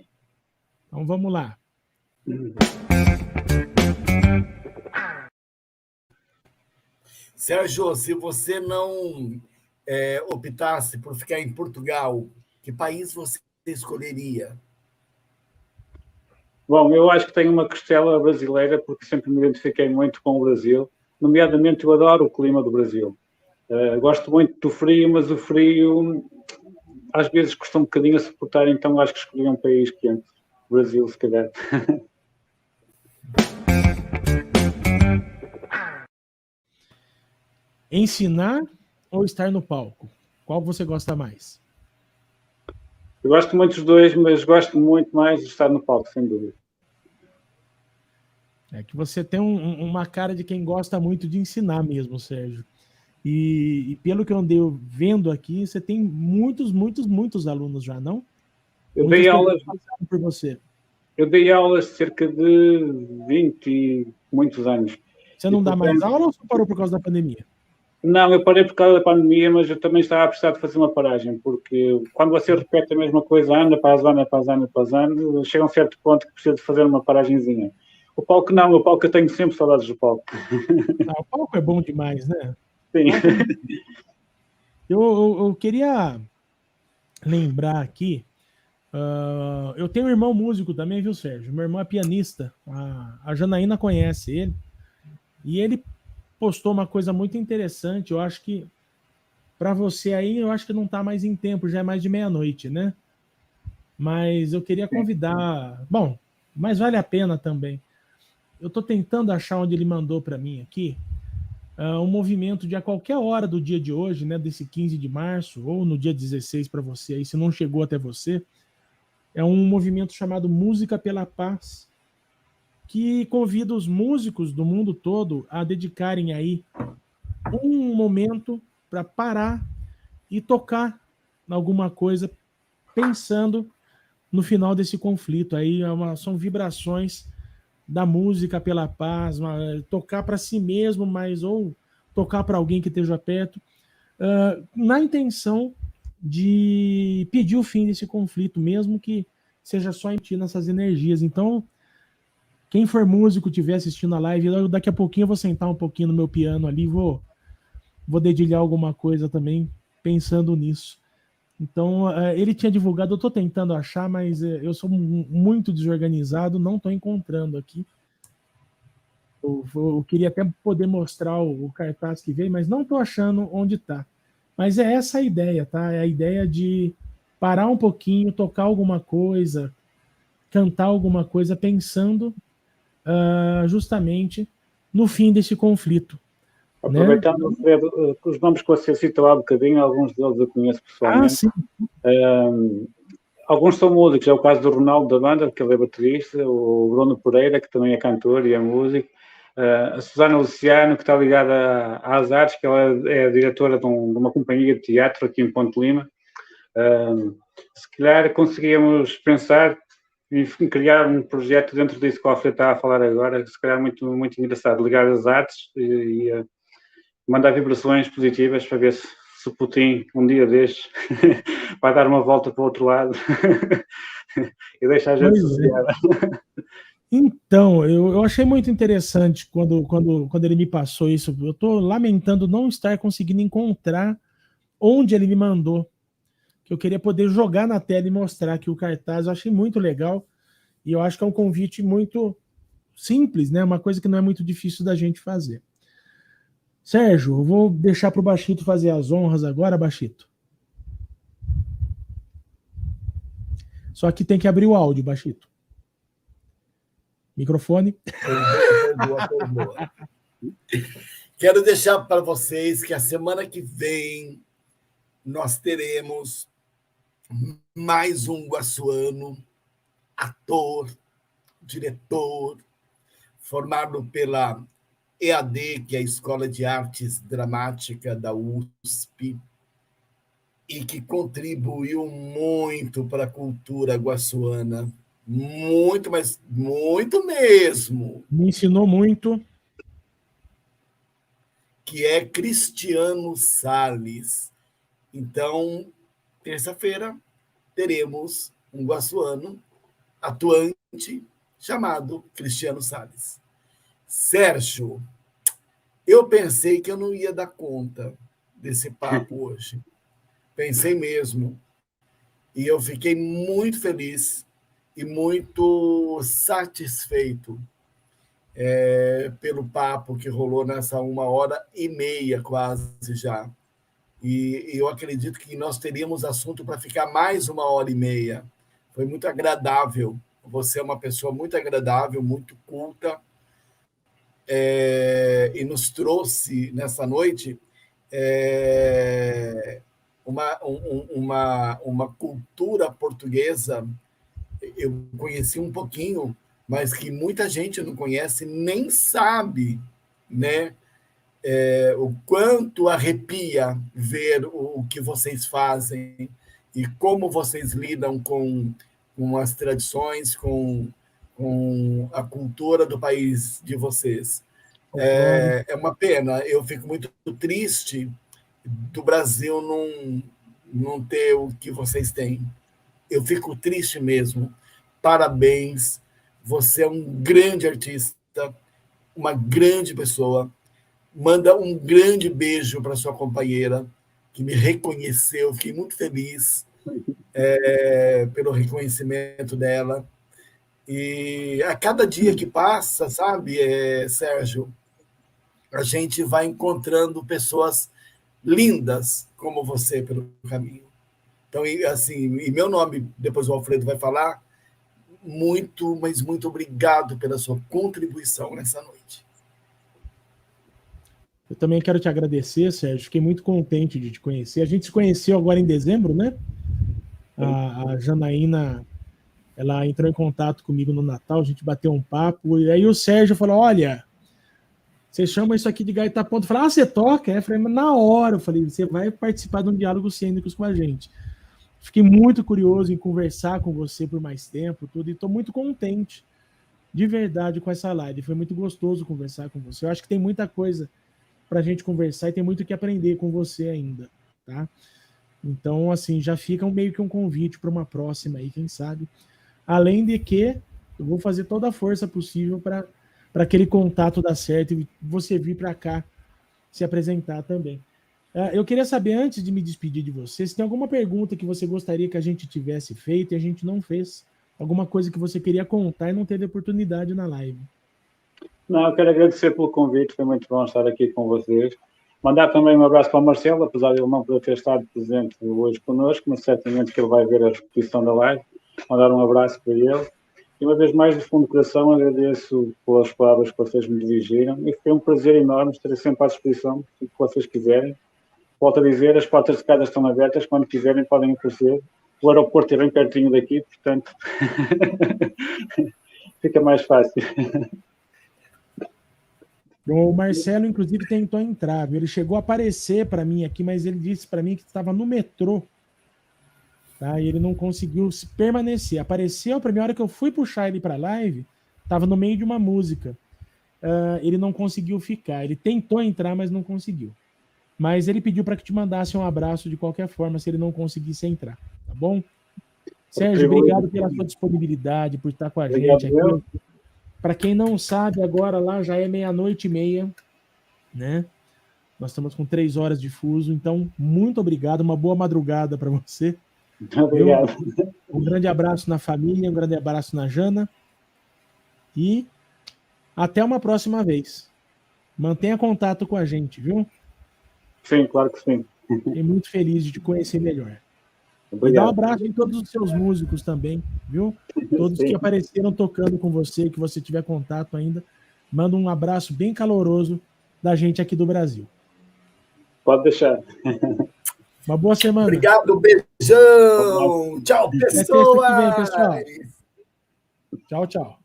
Então vamos lá. Sérgio, se você não optasse por ficar em Portugal, que país você escolheria? Bom, eu acho que tenho uma costela brasileira porque sempre me identifiquei muito com o Brasil. Nomeadamente, eu adoro o clima do Brasil. Gosto muito do frio, mas o frio às vezes custa um bocadinho a suportar, então acho que escolhi um país quente. Brasil, se calhar. Ensinar ou estar no palco? Qual você gosta mais? Eu gosto muito dos dois, mas gosto muito mais de estar no palco, sem dúvida. É que você tem uma cara de quem gosta muito de ensinar mesmo, Sérgio. E pelo que eu andei vendo aqui, você tem muitos alunos já, não? Eu Muitas dei aulas, pessoas passaram por você. eu dei aulas cerca de 20 e muitos anos. Você não E, dá mais portanto, aula ou você parou por causa da pandemia? não, eu parei por causa da pandemia, mas eu também estava a precisar de fazer uma paragem, porque quando você repete a mesma coisa ano após ano, chega a um certo ponto que precisa de fazer uma paragenzinha. O palco não, o palco eu tenho sempre saudades do palco. Ah, o palco é bom demais, né? Sim. Eu queria lembrar aqui, eu tenho um irmão músico também, viu, Sérgio? Meu irmão é pianista, a Janaína conhece ele, e ele postou uma coisa muito interessante, eu acho que para você aí, eu acho que não está mais em tempo, já é mais de meia-noite, né? Mas eu queria convidar, bom, mas vale a pena também. Eu estou tentando achar onde ele mandou para mim aqui, um movimento de a qualquer hora do dia de hoje, né, desse 15 de março, ou no dia 16 para você aí, se não chegou até você, é um movimento chamado Música pela Paz, que convida os músicos do mundo todo a dedicarem aí um momento para parar e tocar alguma coisa pensando no final desse conflito. Aí são vibrações da música pela paz, tocar para si mesmo, mas ou tocar para alguém que esteja perto, na intenção de pedir o fim desse conflito, mesmo que seja só emitindo essas energias. Então, quem for músico, estiver assistindo a live, daqui a pouquinho eu vou sentar um pouquinho no meu piano ali, vou dedilhar alguma coisa também, pensando nisso. Então, ele tinha divulgado, eu estou tentando achar, mas eu sou muito desorganizado, não estou encontrando aqui. Eu queria até poder mostrar o cartaz que veio, mas não estou achando onde está. Mas é essa a ideia, tá? É a ideia de parar um pouquinho, tocar alguma coisa, cantar alguma coisa, pensando justamente no fim desse conflito. Aproveitando, Alfredo, os nomes que você citou há bocadinho, alguns deles eu conheço pessoalmente. Sim. Alguns são músicos, é o caso do Ronaldo da banda, que ele é baterista, o Bruno Pereira, que também é cantor e é músico, a Susana Luciano, que está ligada às artes, que ela é a diretora de uma companhia de teatro aqui em Ponte Lima. Se calhar conseguíamos pensar em criar um projeto dentro disso que o Alfredo está a falar agora, se calhar muito engraçado, ligar as artes e mandar vibrações positivas para ver se o Putin, um dia destes, vai dar uma volta para o outro lado e deixar a gente sossegada. Então, eu achei muito interessante quando ele me passou isso. Eu estou lamentando não estar conseguindo encontrar onde ele me mandou. Que eu queria poder jogar na tela e mostrar aqui o cartaz. Eu achei muito legal. E eu acho que é um convite muito simples, né? Uma coisa que não é muito difícil da gente fazer. Sérgio, eu vou deixar para o Bachito fazer as honras agora, Bachito. Só que tem que abrir o áudio, Bachito. Microfone. Perdoa. Quero deixar para vocês que a semana que vem nós teremos mais um guaçuano, ator, diretor, formado pela EAD, que é a Escola de Artes Dramática da USP, e que contribuiu muito para a cultura guaçuana. Muito, mas muito mesmo. Me ensinou muito. Que é Cristiano Salles. Então, terça-feira, teremos um guaçuano atuante chamado Cristiano Salles. Sérgio, eu pensei que eu não ia dar conta desse papo hoje. Pensei mesmo. E eu fiquei muito feliz e muito satisfeito pelo papo que rolou nessa 1h30 quase já. E eu acredito que nós teríamos assunto para ficar mais 1h30. Foi muito agradável. Você é uma pessoa muito agradável, muito culta, e nos trouxe nessa noite uma cultura portuguesa. Eu conheci um pouquinho, mas que muita gente não conhece, nem sabe, né? O quanto arrepia ver o que vocês fazem e como vocês lidam com as tradições, com a cultura do país de vocês. É uma pena, eu fico muito triste do Brasil não ter o que vocês têm. Eu fico triste mesmo. Parabéns, você é um grande artista, uma grande pessoa. Manda um grande beijo para sua companheira, que me reconheceu. Fiquei muito feliz pelo reconhecimento dela. E a cada dia que passa, sabe, Sérgio, a gente vai encontrando pessoas lindas como você pelo caminho. Então, assim, e meu nome, depois o Alfredo vai falar, muito, mas muito obrigado pela sua contribuição nessa noite. Eu também quero te agradecer, Sérgio. Fiquei muito contente de te conhecer. A gente se conheceu agora em dezembro, né? A Janaína, ela entrou em contato comigo no Natal, a gente bateu um papo, e aí o Sérgio falou, olha, você chama isso aqui de gaita ponto. Eu falei, você toca? Eu falei, mas na hora, eu falei, você vai participar de um Diálogos Cênicos com a gente. Fiquei muito curioso em conversar com você por mais tempo, tudo, e estou muito contente, de verdade, com essa live. Foi muito gostoso conversar com você. Eu acho que tem muita coisa para a gente conversar e tem muito que aprender com você ainda, tá? Então, assim, já fica meio que um convite para uma próxima aí, quem sabe. Além de que eu vou fazer toda a força possível para aquele contato dar certo e você vir para cá se apresentar também. Eu queria saber, antes de me despedir de você, se tem alguma pergunta que você gostaria que a gente tivesse feito e a gente não fez. Alguma coisa que você queria contar e não teve oportunidade na live. Não, eu quero agradecer pelo convite, foi muito bom estar aqui com vocês. Mandar também um abraço para o Marcelo, apesar de ele não poder ter estado presente hoje connosco, mas certamente que ele vai ver a repetição da live. Mandar um abraço para ele. E uma vez mais, do fundo do coração, agradeço pelas palavras que vocês me dirigiram e foi um prazer enorme estar sempre à disposição, o que vocês quiserem. Volto a dizer, as portas de casa estão abertas, quando quiserem podem aparecer. O aeroporto é bem pertinho daqui, portanto, fica mais fácil. O Marcelo, inclusive, tentou entrar, viu? Ele chegou a aparecer para mim aqui, mas ele disse para mim que estava no metrô, tá? E ele não conseguiu permanecer. Apareceu, a primeira hora que eu fui puxar ele para a live, estava no meio de uma música. Ele não conseguiu ficar. Ele tentou entrar, mas não conseguiu. Mas ele pediu para que te mandasse um abraço de qualquer forma, se ele não conseguisse entrar, tá bom? Sérgio, obrigado pela sua disponibilidade, por estar com a gente aqui. Para quem não sabe, agora lá já é 00:30, né? Nós estamos com 3 horas de fuso, então muito obrigado, uma boa madrugada para você. Obrigado. Um grande abraço na família, um grande abraço na Jana e até uma próxima vez. Mantenha contato com a gente, viu? Sim, claro que sim. Fiquei muito feliz de te conhecer melhor. Obrigado. E dá um abraço em todos os seus músicos também, viu? Todos que apareceram tocando com você, que você tiver contato ainda, manda um abraço bem caloroso da gente aqui do Brasil. Pode deixar. Uma boa semana. Obrigado, beijão. Tchau, Até pessoas. sexta que vem, pessoal. Tchau, tchau.